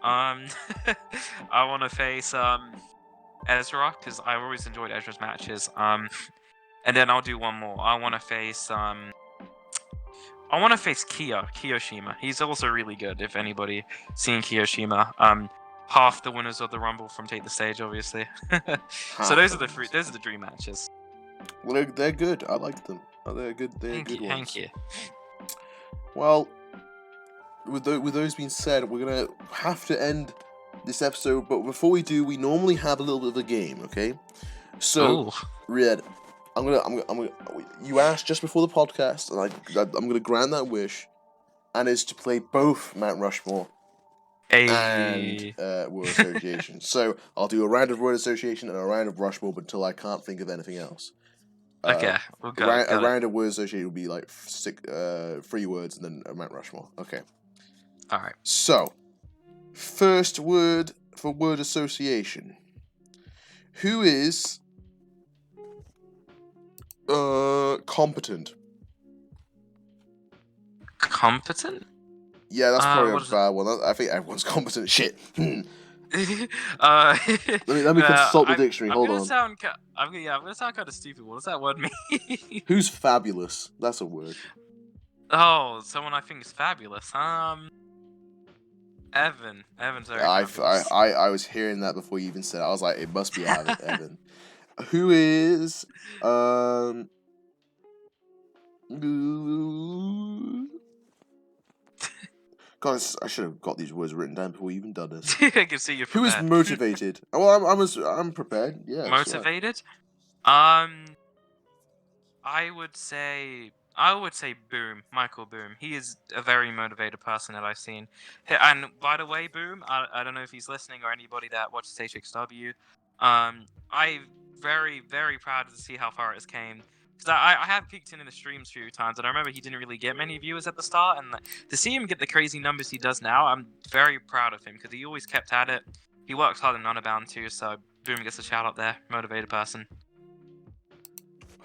I want to face Ezra because I always enjoyed Ezra's matches. And then I'll do one more. I want to face Kiyoshima. He's also really good. If anybody seen Kiyoshima, half the winners of the Rumble from Take the Stage, obviously. So those are the dream matches. Well, they're good. I like them. They're good. They're good ones. Thank you. Well, with those being said, we're gonna have to end this episode. But before we do, we normally have a little bit of a game. Okay. So, Red, I'm gonna. You asked just before the podcast, and I'm gonna grant that wish, and it's to play both Mount Rushmore and Word Association. So I'll do a round of Word Association and a round of Rushmore until I can't think of anything else. Okay, we'll go. A round of Word Association would be like 3 words and then a Mount Rushmore. Okay. All right. So, first word for Word Association. Who is competent? Competent? Yeah, that's probably a bad one. I think everyone's competent. Shit. Let me consult the dictionary. Hold on. I'm gonna sound kind of stupid. What does that word mean? Who's fabulous? That's a word. Oh, someone I think is fabulous. Evan. Evan's very fabulous. I was hearing that before you even said it. I was like, it must be Evan. Who is God, I should have got these words written down before we even done this. I can see you. Who is motivated? Well, I'm prepared. Yeah. Motivated? Right. I would say Boom, Michael Boom. He is a very motivated person that I've seen. And by the way, Boom, I don't know if he's listening or anybody that watches HXW. I'm very, very proud to see how far it has came. Because I have peeked in the streams a few times, and I remember he didn't really get many viewers at the start, and to see him get the crazy numbers he does now, I'm very proud of him, because he always kept at it. He works hard in Honor-bound too, so Boom gets a shout out there. Motivated person.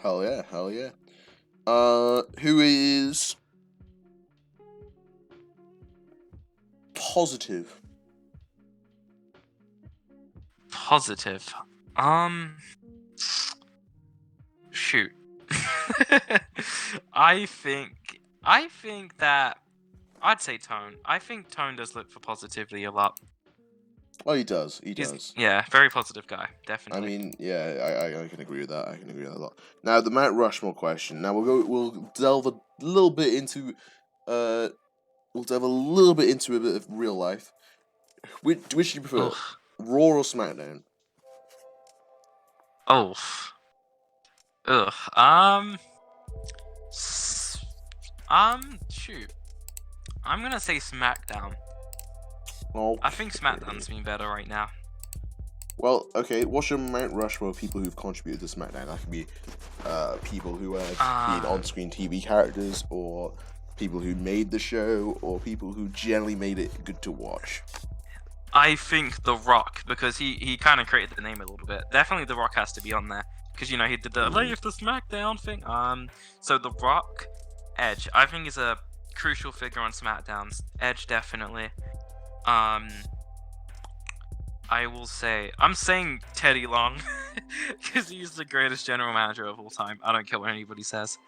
Hell yeah. Who is positive? Positive? Shoot. I think that I'd say Tone. I think Tone does look for positivity a lot. Oh, he does. Yeah, very positive guy, definitely. I mean, yeah, I can agree with that. I can agree with that a lot. Now, the Mount Rushmore question. Now we'll delve a little bit into a bit of real life. Which do you prefer, Raw or SmackDown? Shoot. I'm gonna say SmackDown. Oh, I think SmackDown's been better right now. Well, okay. What's your Mount Rushmore of people who've contributed to SmackDown? That could be people who have been on-screen TV characters, or people who made the show, or people who generally made it good to watch. I think The Rock, because he kind of created the name a little bit. Definitely The Rock has to be on there, because, you know, he did the Leave the SmackDown thing. So The Rock, Edge, I think is a crucial figure on SmackDowns. Edge, definitely. I will say, I'm saying Teddy Long, because he's the greatest general manager of all time. I don't care what anybody says.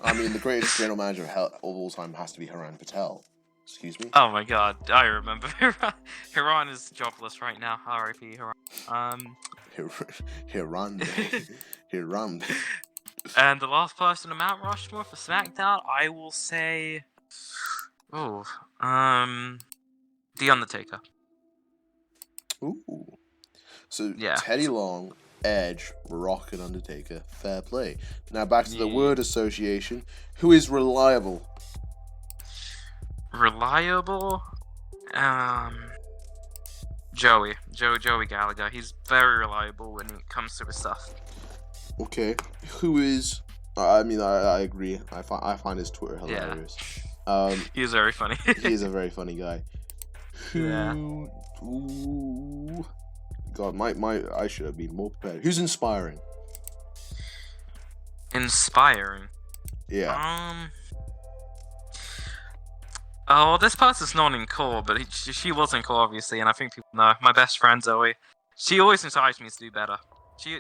I mean, the greatest general manager of all time has to be Haran Patel. Excuse me? Oh my god, I remember. Haran is jobless right now. R.I.P. Haran. Haran. And the last person to Mount Rushmore for SmackDown, I will say... The Undertaker. Ooh. So, yeah. Teddy Long, Edge, Rock, and Undertaker. Fair play. Now, back to the Word Association. Who is reliable? Reliable? Joey Gallagher. He's very reliable when it comes to his stuff. Okay, who is? I mean, I agree. I find his Twitter hilarious. Yeah. He is very funny. He is a very funny guy. Yeah. Ooh, God, I should have been more prepared. Who's inspiring? Inspiring. Yeah. Oh, this person's not in core, but she was in core, obviously, and I think people know. My best friend, Zoe. She always inspires me to do better. She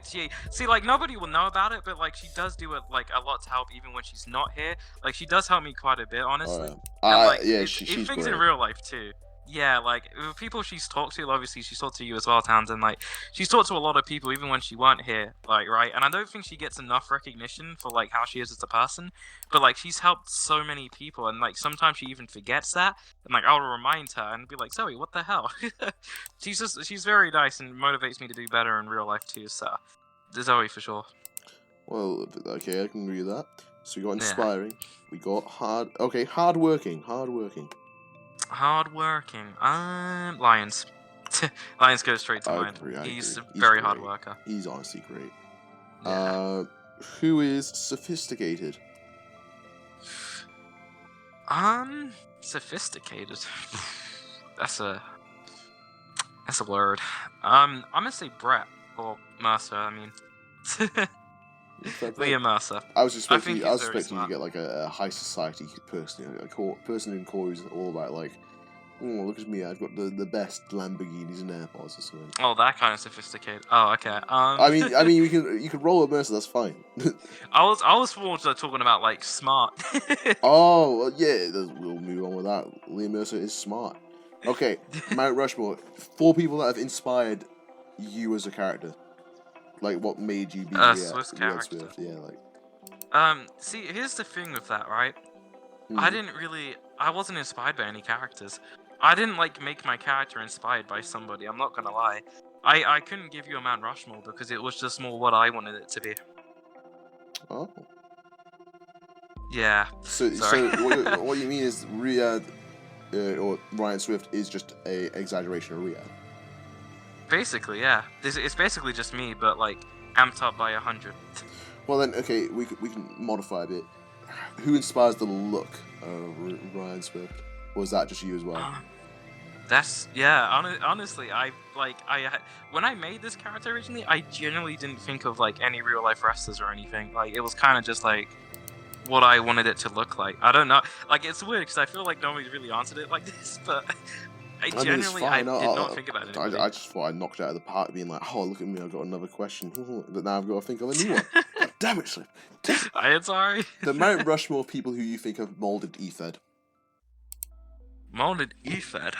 see, like, nobody will know about it, but, like, she does do it, like, a lot to help even when she's not here. Like, she does help me quite a bit, honestly. Oh, and, like, yeah, she's great. in real life, too. Yeah, like, with people she's talked to, obviously, she's talked to you as well, Townsend. Like, she's talked to a lot of people, even when she weren't here, like, right? And I don't think she gets enough recognition for, like, how she is as a person. But, like, she's helped so many people, and, like, sometimes she even forgets that. And, like, I'll remind her and be like, Zoe, what the hell? She's very nice and motivates me to do better in real life, too, so... Zoe, for sure. Well, okay, I can agree with that. So we got inspiring. Yeah. We got hardworking. Lions. Lions go straight to mind. He's a very hard worker. He's honestly great. Yeah. Who is sophisticated? Sophisticated. That's a word. I'm gonna say Brett or Mercer. I mean, Liam Mercer. I was expecting you to get like a high society person, a person in core who's all about like, oh, look at me, I've got the best Lamborghinis and AirPods or something. Oh, that kind of sophisticated. Oh, okay. I mean, you could roll a Mercer. That's fine. I was more talking about like smart. Oh, well, yeah. We'll move on with that. Liam Mercer is smart. Okay, Mount Rushmore. 4 people that have inspired you as a character. Like, what made you be Swift character? Swift? Yeah, like. See, here's the thing with that, right? Hmm. I wasn't inspired by any characters. I didn't, like, make my character inspired by somebody, I'm not gonna lie. I couldn't give you a Mount Rushmore because it was just more what I wanted it to be. Oh. Yeah. So what you mean is Riyadh, or Ryan Swift is just a exaggeration of Riyadh? Basically, yeah. It's basically just me, but, like, amped up by 100. Well then, okay, we can modify a bit. Who inspires the look of Ryan Swift? Or was that just you as well? Honestly, when I made this character originally, I genuinely didn't think of, like, any real life wrestlers or anything. Like, it was kind of just, like, what I wanted it to look like. I don't know. Like, it's weird because I feel like nobody's really answered it like this, but I did not think about it. I just thought I knocked it out of the park, being like, oh, look at me, I've got another question. But now I've got to think of a new one. God damn it, Swift. I'm sorry. The Mount Rushmore people who you think have molded Efed. Molded Efed?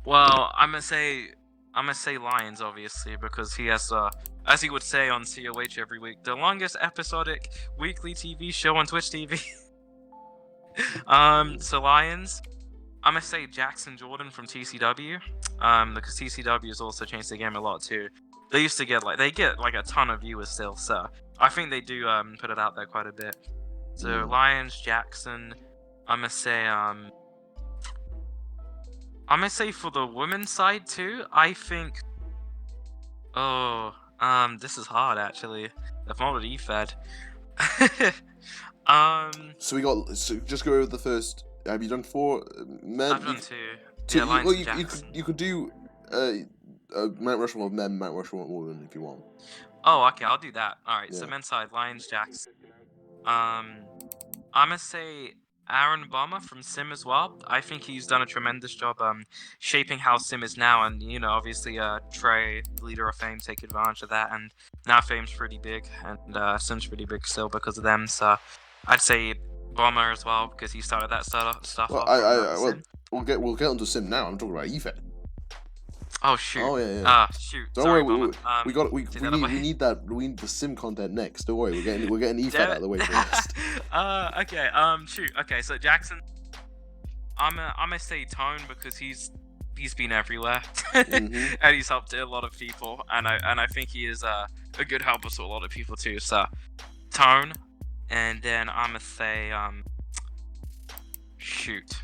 Well, I'm gonna say Lions, obviously, because he has, as he would say on COH every week, the longest episodic weekly TV show on Twitch TV. So Lions. I'm gonna say Jackson Jordan from TCW, because TCW has also changed the game a lot too. They used to get a ton of viewers still, so I think they do put it out there quite a bit. So Lions, Jackson. I'm gonna say for the women's side too. I think. This is hard actually. They've molded Efed. So just go over the first. Have you done 4 men? I've done 2. You could do Mount Rushmore of men, Mount Rushmore of women if you want. Oh, okay, I'll do that. All right, Yeah. So men's side, Lions, Jackson. I'm gonna say Aaron Bomber from Sim as well. I think he's done a tremendous job shaping how Sim is now, and obviously Trey, leader of Fame, take advantage of that, and now Fame's pretty big, and Sim's pretty big still because of them. So I'd say Bomber as well because he started that stuff. Well, we'll get onto Sim now. I'm talking about Efed. Oh shoot! Oh yeah. Shoot! Don't Sorry, worry, we need the Sim content next. Don't worry, we're getting Efed out of the way first. Okay. Shoot. Okay. So Jackson, I'm gonna say Tone because he's been everywhere, Mm-hmm. and he's helped a lot of people, and I think he is a good helper to a lot of people too. So Tone, and then I'm gonna say shoot.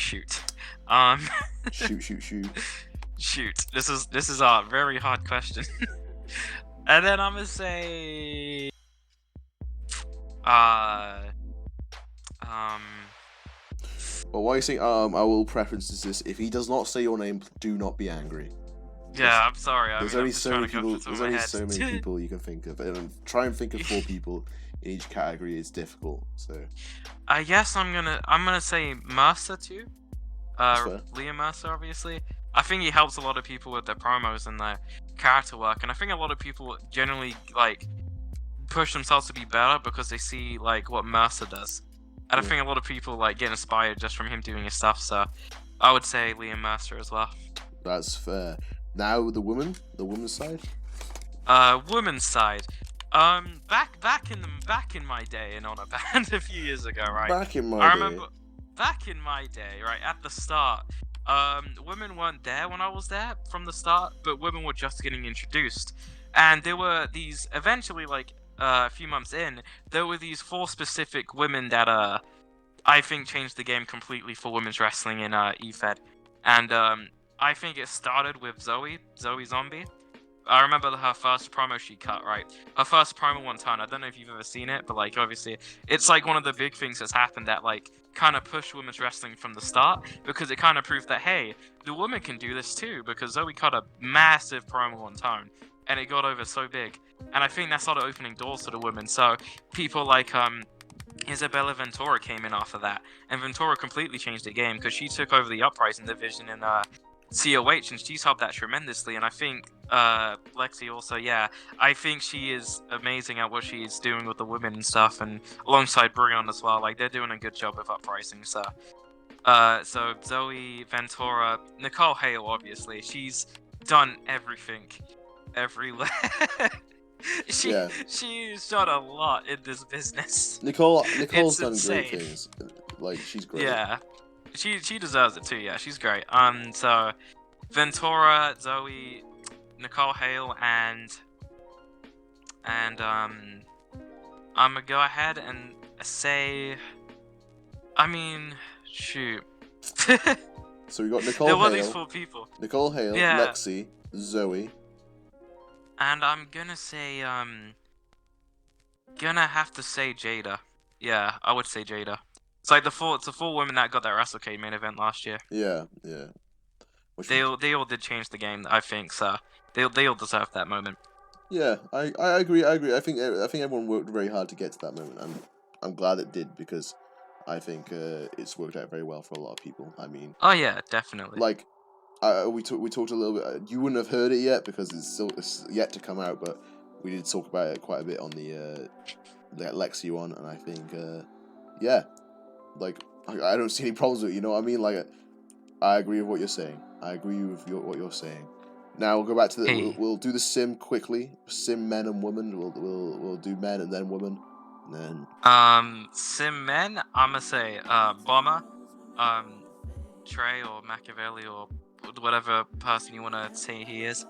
shoot. Um, Shoot. shoot. This is a very hard question. And then I'm gonna say, Well, why are you saying, I will preference this. If he does not say your name, do not be angry. yeah, I'm sorry. There's I'm only just so trying many to go people. off the top There's of my only head. so many people you can think of, and try and think of 4 people in each category is difficult. So I guess I'm gonna say Mercer too. That's fair. Liam Mercer, obviously. I think he helps a lot of people with their promos and their character work, and I think a lot of people generally like push themselves to be better because they see like what Mercer does. And I Yeah. think a lot of people like get inspired just from him doing his stuff. So I would say Liam Mercer as well. that's fair. Now the woman's side. Women's side. Back in my day in Honor Band a few years ago, right? Back in my I day. remember back in my day, right at the start. Women weren't there when I was there from the start, but women were just getting introduced, and there were these eventually like a few months in, there were these 4 specific women that I think changed the game completely for women's wrestling in Efed, and I think it started with Zoe Zombie. I remember her first promo she cut, right? Her first promo one time. I don't know if you've ever seen it, but like obviously, it's like one of the big things that's happened that like kind of pushed women's wrestling from the start because it kind of proved that hey, the women can do this too. Because Zoe cut a massive promo one time, and it got over so big, and I think that started opening doors to the women. So people like Isabella Ventura came in after that, and Ventura completely changed the game because she took over the uprising division in COH, and she's helped that tremendously. And I think Lexi also, yeah, I think she is amazing at what she's doing with the women and stuff, and alongside Brion as well. Like they're doing a good job with uprising. So Zoe Ventura, Nicole Hale, obviously, she's done everything, everywhere. She's done a lot in this business. Nicole's done insane. great things. Like she's great. Yeah. She deserves it too. Yeah, she's great. So Ventura, Zoe, Nicole Hale, and I'm gonna go ahead and say, I mean, shoot. So we got Nicole there Hale. were these 4 people. Nicole Hale, Yeah. Lexi, Zoe. And I'm gonna say, gonna have to say Jada. Yeah, I would say Jada. It's like it's the 4 women that got that WrestleCade main event last year. Yeah. They all did change the game, I think. So they all deserve that moment. Yeah, I agree. I think everyone worked very hard to get to that moment. I'm glad it did because I think it's worked out very well for a lot of people. I mean. Oh yeah, definitely. Like, we talked a little bit. You wouldn't have heard it yet because it's yet to come out, but we did talk about it quite a bit on the Lexi one, and I think yeah. Like, I don't see any problems with it, you know what I mean? Like, I agree with what you're saying. I agree with what you're saying. Now we'll go back to the. Hey. We'll do the sim quickly. Sim men and women. We'll do men and then women, and then. Sim men. I'ma say Bomber, Trey or Machiavelli or whatever person you wanna say he is.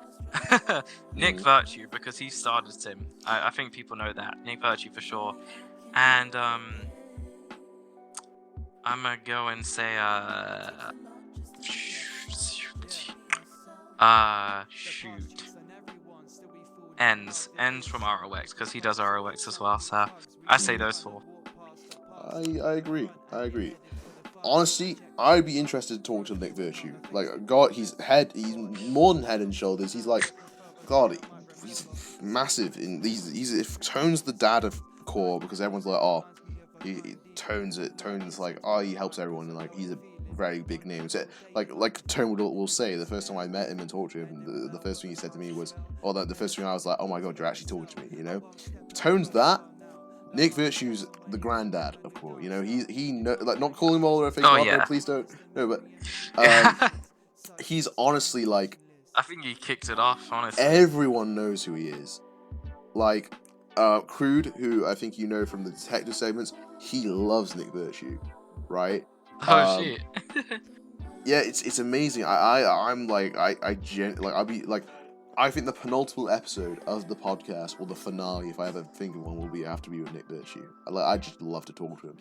Nick Virtue, because he started Sim. I think people know that. Nick Virtue for sure. And I'm gonna go and say shoot. Ends from ROX because he does ROX as well. So I say those 4. I agree. Honestly, I'd be interested to talk to Nick Virtue. Like, God, he's more than head and shoulders. He's like, God, he's massive. He's Tone's the dad of core because everyone's like, oh, he Tone's like, oh, he helps everyone, and like he's a very big name. So, like Tone will say, the first time I met him and talked to him, the first thing he said to me was, the first thing I was like, oh my God, you're actually talking to me, you know? Tone's that. Nick Virtue's the granddad of core, you know. He like, not calling him all or anything. Oh, yeah. No, please don't. No, but he's honestly like. I think he kicked it off. Honestly, everyone knows who he is. Like, Crude, who I think you know from the detective segments, he loves Nick Virtue, right? Oh shit. Yeah, it's amazing. I'm like I'll be like. I think the penultimate episode of the podcast, or the finale, if I ever think of one, will have to be with Nick Virtue. I just love to talk to him.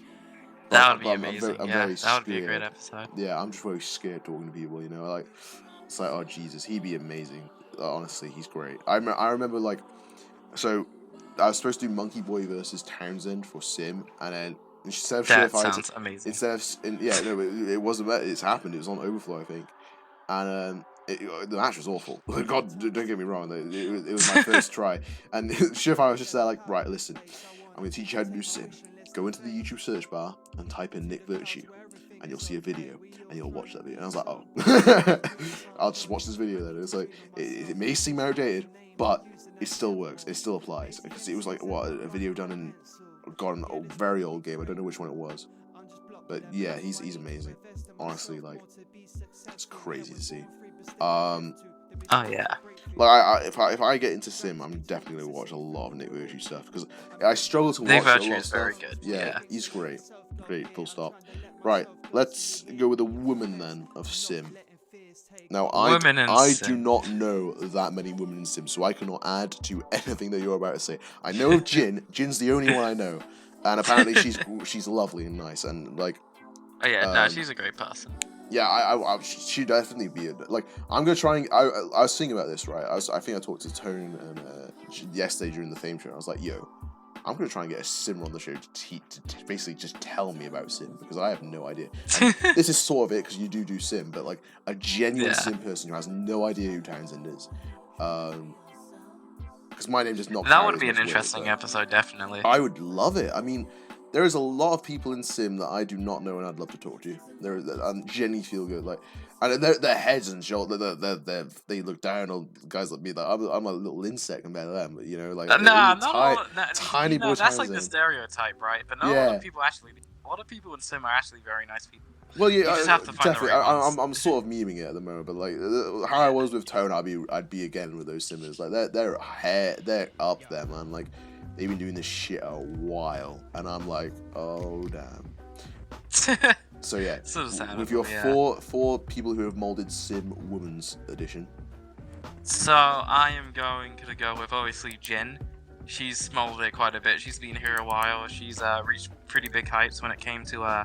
That would be I'm amazing. I'm Yeah, very that would be a scared. great episode. Yeah, I'm just very scared talking to people. You know, like it's like, oh Jesus, he'd be amazing. Honestly, he's great. I remember like, so I was supposed to do Monkey Boy versus Townsend for Sim, and then instead of That Surefire, sounds amazing. yeah, no, it wasn't. It's happened. It was on Overflow, I think, and the match was awful. God, don't get me wrong. It was my first try, and Surefire was just there, like, right, listen, I'm gonna teach you how to do Sim. Go into the YouTube search bar and type in Nick Virtue, and you'll see a video, and you'll watch that video. And I was like, oh, I'll just watch this video then. It's like, it may seem outdated, but it still works. It still applies. Because it was like, what, a video done in, God, a very old game. I don't know which one it was. But yeah, he's amazing. Honestly, like, it's crazy to see. Oh yeah. Like if I get into Sim, I'm definitely gonna watch a lot of Nick Virtue stuff because I struggle to watch Nick a lot Virtue of is stuff. very good. Yeah. He's great. Great, full stop. Right, let's go with a woman then of Sim. Now I do not know that many women in Sim, so I cannot add to anything that you're about to say. I know of Jin. Jin's the only one I know, and apparently she's lovely and nice and like. Oh yeah, no, she's a great person. Yeah, she'd definitely be like. I'm gonna try and. I was thinking about this, right? I think I talked to Tone and yesterday during the fame show. I was like, yo, I'm gonna try and get a Sim on the show to basically just tell me about Sim because I have no idea. And this is sort of it because you do Sim, but like a genuine Sim person who has no idea who Townsend is. Because my name just not. That would be an interesting episode, definitely. I would love it. I mean. There is a lot of people in Sim that I do not know and I'd love to talk to. And genuinely feel good, like, and their heads and shoulders, they look down on guys like me. Like I'm a little insect compared to them, but you know, like tiny boy. That's like the stereotype, right? But not a lot of people actually. A lot of people in Sim are actually very nice people. Well, yeah, you just have to find definitely. The right ones. I'm sort of memeing it at the moment, but like how I was with Tone, I'd be again with those Simmers. Like they're up there, man. Like. They've been doing this shit a while, and I'm like, oh damn. So yeah, so sad with your four people who have molded Sim Women's Edition. So I am going to go with obviously Jen. She's molded it quite a bit. She's been here a while. She's reached pretty big heights when it came to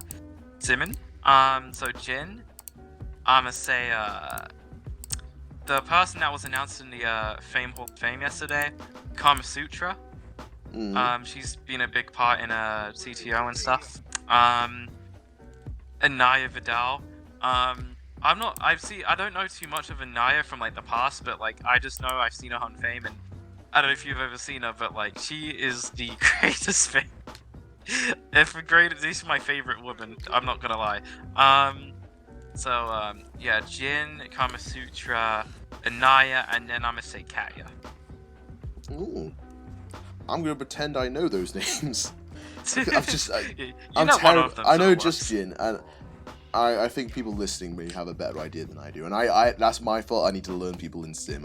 Simming. So Jen, I'ma say the person that was announced in the Fame Hall of Fame yesterday, Kama Sutra. She's been a big part in CTO and stuff. Anaya Vidal. I don't know too much of Anaya from like the past, but like I just know I've seen her on Fame, and I don't know if you've ever seen her, but like she is the greatest thing. She's my favorite woman. I'm not gonna lie. Yeah, Jin, Kama Sutra, Anaya, and then I'm gonna say Katya. Ooh. I'm gonna pretend I know those names. I'm terrible. I know just Jin, and I think people listening may have a better idea than I do, and I that's my fault. I need to learn people in Sim.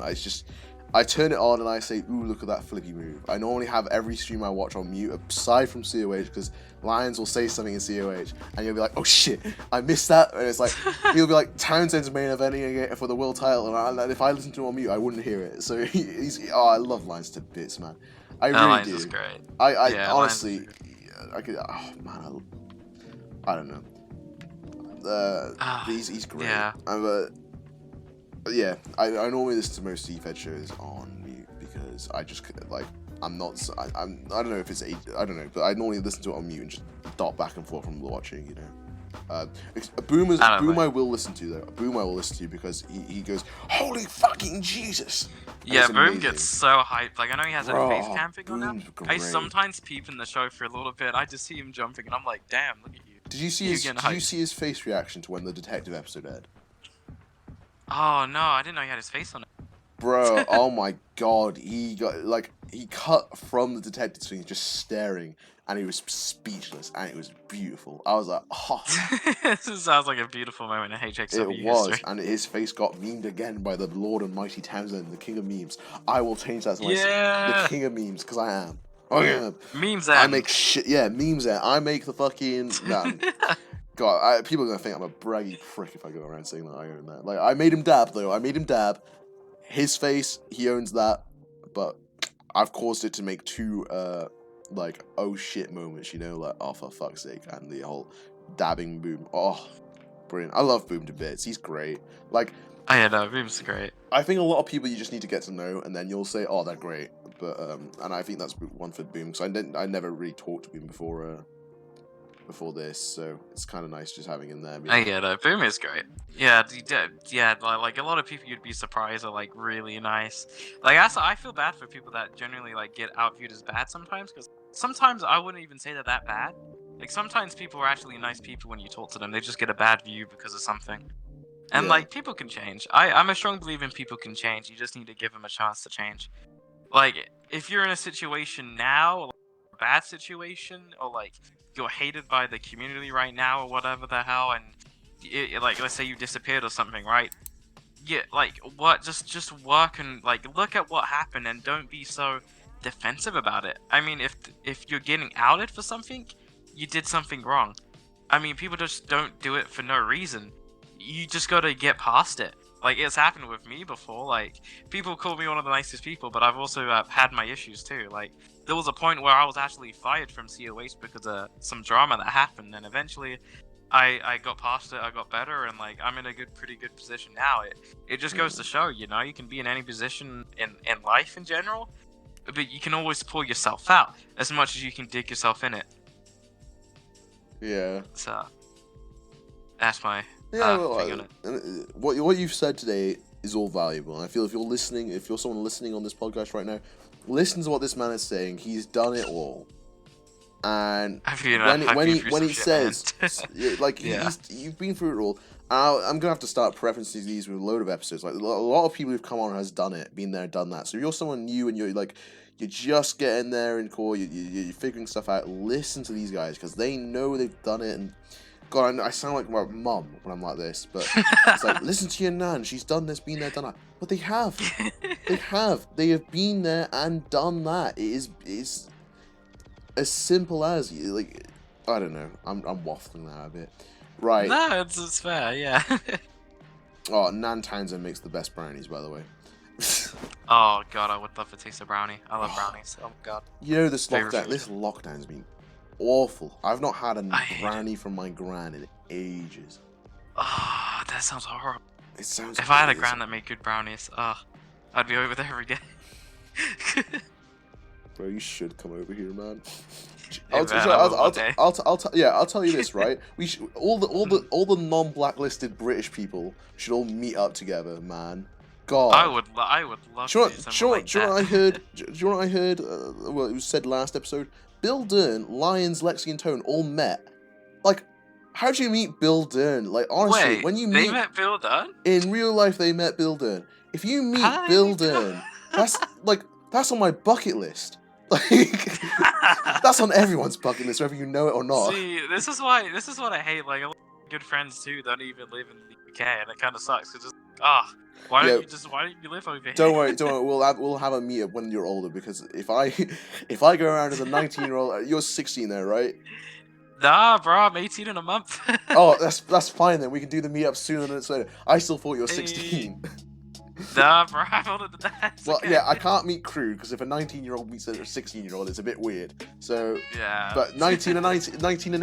I turn it on and I say, ooh, look at that flippy move. I normally have every stream I watch on mute, aside from COH, because Lions will say something in COH, and you'll be like, oh shit, I missed that, and it's like, he'll be like, Townsend's main eventing for the world title, and if I listen to him on mute, I wouldn't hear it. So I love Lions to bits, man. I really Lions do. Is great. I honestly, I could, oh man, I don't know. He's great. Yeah. Yeah, I normally listen to most Efed shows on mute because I just like I don't know if it's I don't know, but I normally listen to it on mute and just dot back and forth from watching, you know. Boom I will listen to though. Boom I will listen to because he goes, holy fucking Jesus. Yeah, Boom gets so hyped. Like I know he has a face cam thing on now. I sometimes peep in the show for a little bit. I just see him jumping and I'm like, damn, look at you. Did you see his face reaction to when the detective episode aired? Oh no, I didn't know he had his face on it. Bro, oh my god, he cut from the detective screen just staring, and he was speechless, and it was beautiful. I was like, oh. This sounds like a beautiful moment in HXW It was, history. and his face got memed again by the Lord and Mighty Townsend, the King of Memes. I will change that to myself. The King of Memes, because I am. Oh yeah. Memes I make shit, yeah, memes I make the fucking, man. God, people are gonna think I'm a braggy prick if I go around saying that I own that. Like, I made him dab, though. I made him dab. His face, he owns that. But I've caused it to make two like oh shit moments, like oh for fuck's sake, and the whole dabbing Boom. Oh, brilliant! I love Boom to bits. He's great. Like, No, Boom's great. I think a lot of people you just need to get to know, and then you'll say, oh, they're great. But and I think that's one for Boom, because I never really talked to Boom before this, so it's kind of nice just having him there. No, Boom is great. Yeah, like a lot of people you'd be surprised are like really nice. Like I feel bad for people that generally like get outviewed as bad sometimes, because sometimes I wouldn't even say they're that bad. Like sometimes people are actually nice people when you talk to them. They just get a bad view because of something. And like people can change. I'm a strong believer in people can change. You just need to give them a chance to change. Like if you're in a situation now, like a bad situation, or like you're hated by the community right now or whatever the hell, and like let's say you disappeared or something, right? Yeah, like what? Just work and like look at what happened and don't be so defensive about it. I mean, if you're getting outed for something, you did something wrong. I mean, people just don't do it for no reason. You just gotta get past it. Like it's happened with me before. Like people call me one of the nicest people, but I've also had my issues too. Like there was a point where I was actually fired from COH because of some drama that happened, and eventually I got past it. I got better, and like I'm in a pretty good position now. It just goes to show, you can be in any position in life in general, but you can always pull yourself out as much as you can dig yourself in it. Yeah. So that's my thing on it. What you've said today is all valuable. And I feel if you're someone listening on this podcast right now, listen to what this man is saying. He's done it all. And when he says, like, you've been through it all. I'm gonna have to start preferencing these with a load of episodes. Like a lot of people who've come on has done it, been there, done that. So if you're someone new and you're just getting there in core, you're figuring stuff out. Listen to these guys because they know they've done it. And God, I sound like my mum when I'm like this, but it's like listen to your nan. She's done this, been there, done that. But they have, they have been there and done that. It is as simple as like I don't know. I'm waffling there a bit. Right. No, it's fair, yeah. Oh, Nan Townsend makes the best brownies, by the way. Oh god, I would love to taste a brownie. I love brownies. Oh god. This lockdown's been awful. I've not had a brownie from my gran in ages. Oh, that sounds horrible. It sounds. If I had a gran that made good brownies, I'd be over there every day. Bro, you should come over here, man. I'll tell you this, right? We should, all the non-blacklisted British people should all meet up together, man. God, I would love to do something like that. Do you know what I heard? Well, it was said last episode. Bill Dern, Lyons, Lexi, and Tone all met. Like, how'd you meet Bill Dern? Like, honestly, they met Bill Dern? In real life, they met Bill Dern. If you meet Bill Dern, that's on my bucket list. Like, that's on everyone's bucket list, whether you know it or not. See, this is what I hate. Like, a lot of good friends too don't even live in the UK, and it kind of sucks. It's just, why don't you live over here? Don't worry. We'll have a meetup when you're older, because if I go around as a 19-year-old, you're 16 there, right? Nah, bro, I'm 18 in a month. Oh, that's fine then. We can do the meetup sooner than later. I still thought you were 16. Nah, bro, I'm older than that. Well, okay. Yeah, I can't meet crew, because if a 19-year-old meets a 16-year-old, it's a bit weird. So yeah, but 19 and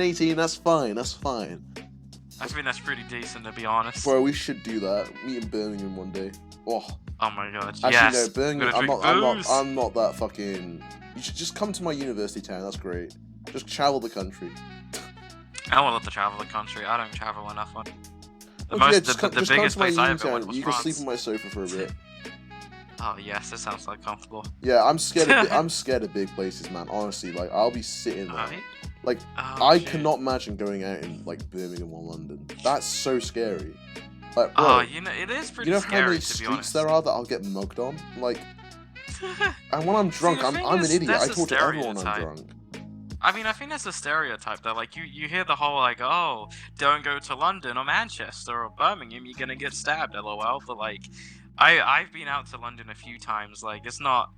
18, that's fine. That's fine. I think that's pretty decent, to be honest. Bro, we should do that. Meet in Birmingham one day. Oh my god. Actually, yes. No, Birmingham. I'm not that fucking. You should just come to my university town. That's great. Just travel the country. I don't want to travel the country. I don't travel enough. The come biggest to my place I ever town. went was You France. can sleep on my sofa for a bit. Oh yes, that sounds like comfortable. Yeah, I'm scared. I'm scared of big places, man. Honestly, like I'll be sitting there. Right? Like I cannot imagine going out in like Birmingham or London. That's so scary. Like, bro, it is pretty scary. You know how many to be streets honest. there are that I'll get mugged on? Like, and when I'm drunk, See, I'm an idiot. I talk to everyone when I'm stereotype. drunk. I mean, I think that's a stereotype though. Like you hear the whole like, oh, don't go to London or Manchester or Birmingham, you're gonna get stabbed, LOL. But like, I've been out to London a few times. Like it's not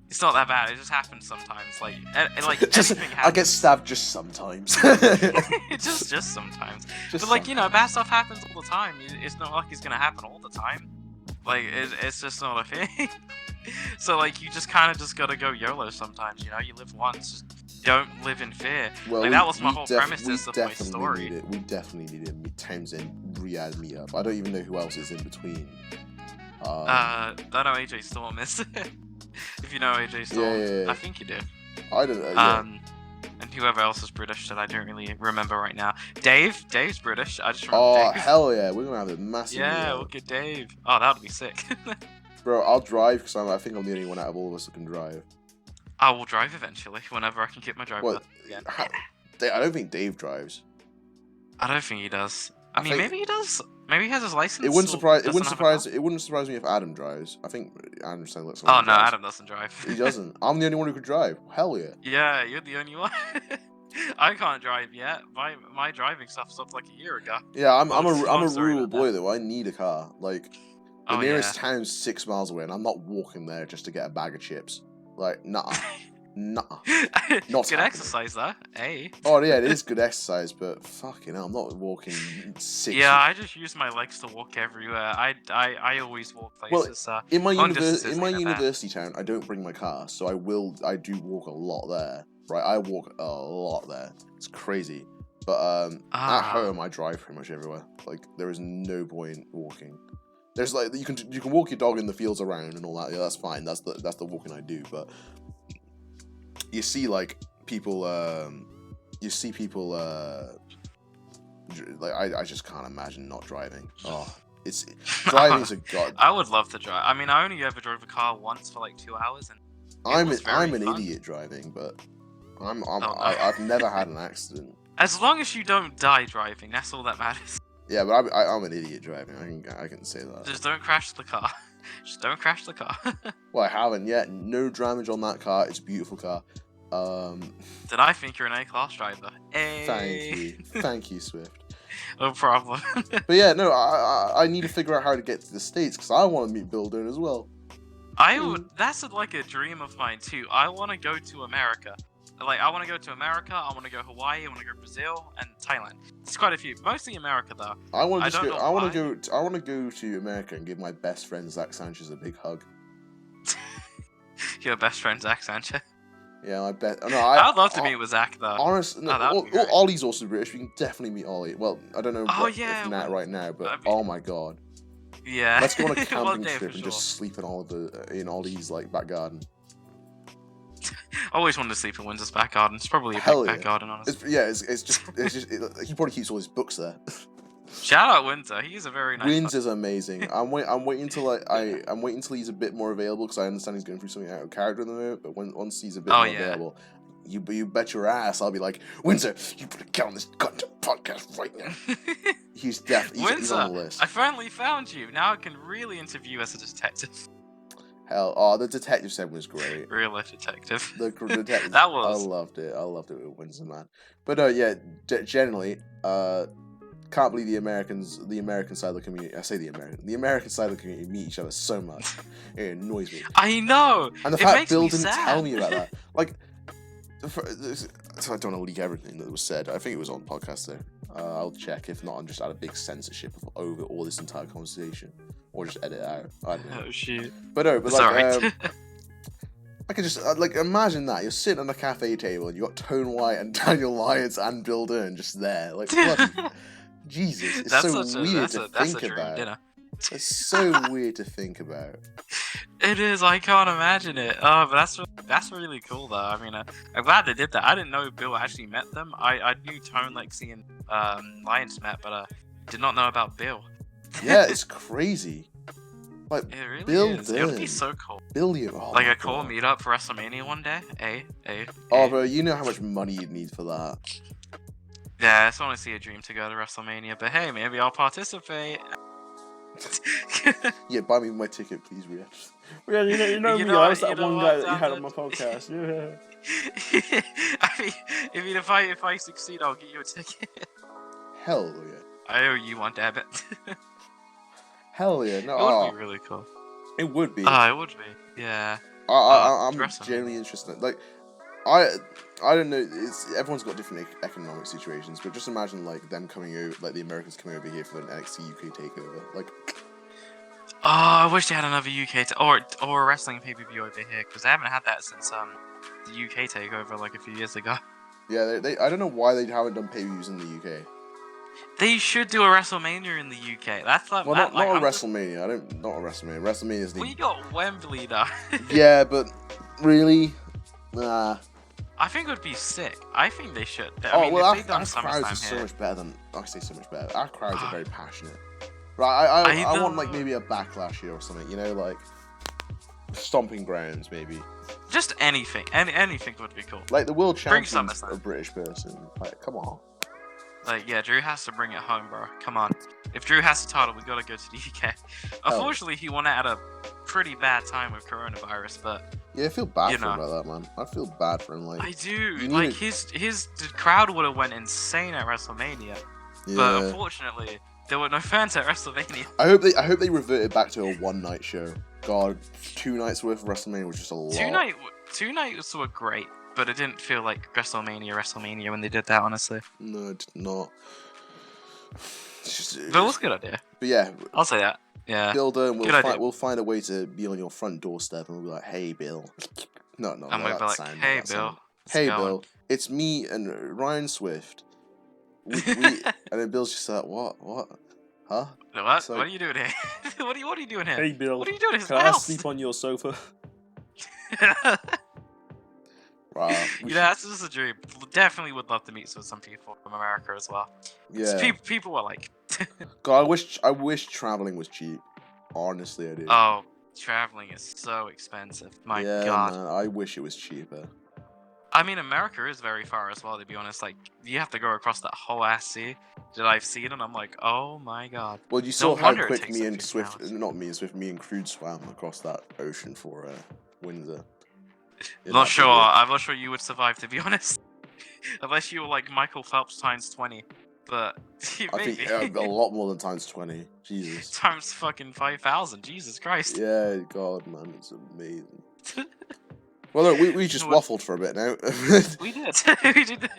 that bad. It just happens sometimes. Like anything happens. I get stabbed just sometimes. just sometimes. But like bad stuff happens all the time. It's not like it's gonna happen all the time. Like it's just not a thing. So like you just kind of just gotta go YOLO sometimes. You live once. don't live in fear. Well, like that was my whole premise of my story. We definitely need a Townsend Riyadh meetup. I don't even know who else is in between. Don't know AJ Storm is. If you know AJ Storm, yeah. I think you do. I don't know. Yeah. And whoever else is British that I don't really remember right now. Dave's British. I just remember Dave. Hell yeah, we're gonna have a massive. Yeah, meetup. look at Dave. Oh, that would be sick. Bro, I'll drive because I think I'm the only one out of all of us that can drive. I will drive eventually whenever I can get my driver's license again. I don't think Dave drives. I don't think he does. I mean, maybe he does. Maybe he has his license. It wouldn't surprise me if Adam drives. I think Adam sounds like someone. Oh no, Adam doesn't drive. He doesn't. I'm the only one who could drive. Hell yeah. Yeah, you're the only one. I can't drive yet. My driving stuff stopped like a year ago. Yeah, I'm a rural boy though. I need a car. Like the nearest yeah. town's 6 miles away, and I'm not walking there just to get a bag of chips. Like, nah. Not good exercise, though. Hey. Oh yeah, it is good exercise, but fucking hell, I'm not walking 6. Yeah, I just use my legs to walk everywhere. I always walk places. Well, in my university town, I don't bring my car, so I do walk a lot there. Right, I walk a lot there. It's crazy. But at home, I drive pretty much everywhere. Like, there is no point walking. There's like you can walk your dog in the fields around and all that. Yeah, that's fine. That's the walking I do, but. You see, like people. Like I just can't imagine not driving. Oh, driving's a god. I would love to drive. I mean, I only ever drove a car once for like 2 hours, and I'm an idiot driving, but I've never had an accident. As long as you don't die driving, that's all that matters. Yeah, but I'm an idiot driving. I can say that. Just don't crash the car. Just don't crash the car. Well, I haven't yet. No damage on that car. It's a beautiful car. Then I think you're an A-class driver. Hey. Thank you, Swift. No problem. But yeah, no, I need to figure out how to get to the States because I want to meet Bill Dern as well. That's like a dream of mine too. I want to go to America. Like, I want to go to America, I want to go Hawaii, I want to go Brazil, and Thailand. It's quite a few. Mostly America, though. I want to go to America and give my best friend Zach Sanchez a big hug. Your best friend Zach Sanchez? Yeah, I bet. No, I'd love to meet with Zach, though. Honestly, no, Ollie's also British. We can definitely meet Ollie. Well, I don't know right now, but oh my god. Yeah. Let's go on a camping trip and just sleep in Ollie's like back garden. I always wanted to sleep in Windsor's back garden. It's probably a big back garden, honestly. It's just he probably keeps all his books there. Shout out Windsor. He's a very nice. Windsor's amazing. I'm waiting till he's a bit more available because I understand he's going through something out of character at the moment. But once he's a bit more available, you bet your ass I'll be like, Windsor, you better get on this goddamn podcast right now. He's he's on the list. I finally found you. Now I can really interview as a detective. Hell, the detective segment was great. Real life detective. The detective. That was. I loved it. with Windsor, man. But yeah, generally, can't believe the American side of the community. I say the American side of the community meet each other so much. It annoys me. I know. And the fact Bill didn't tell me about that, like, so I don't want to leak everything that was said. I think it was on podcast though. I'll check. If not, I'm just at a big censorship over all this entire conversation, or just edit it out. I don't know. Oh shit. But no, but it's like, I could just imagine that you're sitting on a cafe table and you got Tone White and Daniel Lyons and Bill Dern just there, like, bloody, Jesus, it's so weird to think about. Dinner. It's so weird to think about. It is. I can't imagine it. Oh, but that's really cool though. I mean, I'm glad they did that. I didn't know Bill actually met them. I knew Tone, Lexi, and Lyons met, but did not know about Bill. Yeah, it's crazy. Like, it really Bill is. Dern. It would be so cool. Like a cool meetup for WrestleMania one day. Oh, bro, you know how much money you'd need for that. Yeah, it's honestly a dream to go to WrestleMania, but hey, maybe I'll participate. Yeah, buy me my ticket, please, Rhea. Yeah, you know me. I was that one guy that you had on my podcast. Yeah. I mean, if I succeed, I'll get you a ticket. Hell yeah. I owe you one debit. Hell yeah. No, it would be really cool. It would be. It would be. Yeah. I'm genuinely interested. Like, I don't know. Everyone's got different economic situations, but just imagine like them coming over, like the Americans coming over here for an NXT UK takeover. Like, I wish they had another UK or a wrestling pay-per-view over here because they haven't had that since the UK takeover like a few years ago. Yeah, they I don't know why they haven't done pay-per-views in the UK. They should do a WrestleMania in the UK. That's like, Well, not a WrestleMania. Not a WrestleMania. WrestleMania's the... We got Wembley though. Yeah, but really, nah. I think it would be sick. I think they should. Our if they done crowds are so here, much better than... I say so much better. Our crowds are very passionate. Right, I want like maybe a backlash here or something. You know, like stomping grounds maybe. just anything. Anything would be cool. Like the world champion's SummerSlam. a British person. Like, come on. Like, yeah, Drew has to bring it home, bro. Come on. If Drew has the title, we gotta go to the UK. Unfortunately, he won it at a pretty bad time with coronavirus, but... Yeah, I feel bad for him about that, man. I feel bad for him, like... I do. Like, the crowd would have went insane at WrestleMania. Yeah. But unfortunately, there were no fans at WrestleMania. I hope they reverted back to a one-night show. God, 2 nights worth of WrestleMania was just a lot. Two nights were great, but it didn't feel like WrestleMania when they did that, honestly. No, it did not. But it was a good idea. But yeah, I'll say that. Yeah. Bill Durham, we'll find a way to be on your front doorstep and we'll be like, hey, Bill. No. I'm gonna be like, hey, Bill. Hey, Bill. It's me and Ryan Swift. We and then Bill's just like, what? Huh? What? Like, what are you doing here? what are you doing here? Hey, Bill. What are you doing in his Can house? I sleep on your sofa? That's just a dream. Definitely would love to meet some people from America as well. Yeah. People were like... God, I wish traveling was cheap. Honestly, I do. Oh, traveling is so expensive. My God. Man, I wish it was cheaper. I mean, America is very far as well, to be honest. Like, you have to go across that whole ass sea that I've seen, and I'm like, oh my God. Well, you saw how quick me and Crude swam across that ocean for Windsor. I'm not sure you would survive, to be honest. Unless you were like Michael Phelps times 20. But I think a lot more than times 20. Jesus. Times fucking 5,000. Jesus Christ. Yeah, God, man, it's amazing. Well, look, we just waffled for a bit now. We did. We did.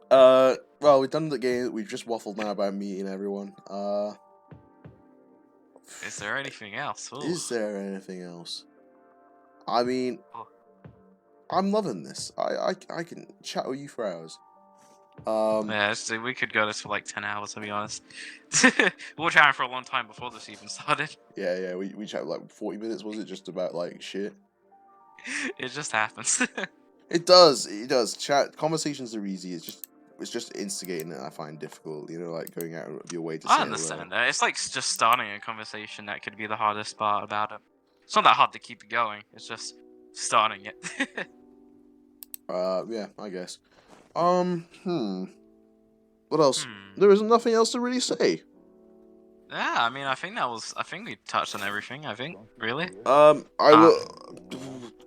Well, we've done the game. We've just waffled now about meeting everyone. Is there anything else? Ooh. Is there anything else? I mean, I'm loving this. I can chat with you for hours. Yeah, so we could go this for like 10 hours, to be honest. We were chatting for a long time before this even started. Yeah, we chatted like 40 minutes, was it? Just about like shit. It just happens. It does. Conversations are easy. It's just instigating it I find difficult. You know, like going out of your way to say I understand that. It's like just starting a conversation that could be the hardest part about it. It's not that hard to keep it going. It's just starting it. Yeah, I guess. What else? There is nothing else to really say. Yeah, I mean, I think we touched on everything. I think, really. I will.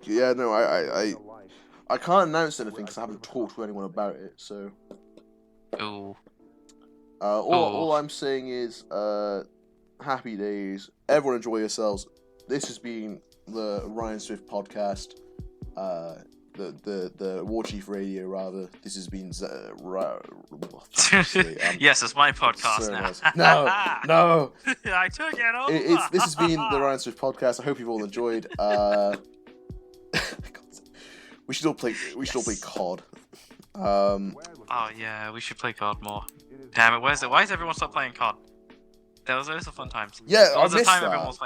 Yeah, no, I can't announce anything because I haven't talked to anyone about it. So. Ooh. All I'm saying is, happy days. Everyone enjoy yourselves. This has been the Ryan Swift podcast. The Warchief Radio, rather. This has been yes, it's my podcast so now. Nice. No. I took it over. This has been the Ryan Swift podcast. I hope you've all enjoyed. We should all play COD. Oh yeah, we should play COD more. Damn it, why is everyone still playing COD? Those are fun times. Yeah, I missed that.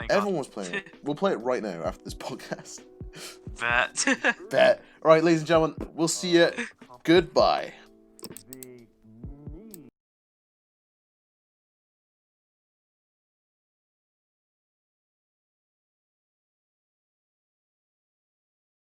Everyone was playing it. We'll play it right now after this podcast. Bet. Bet. All right, ladies and gentlemen, we'll see you. Goodbye.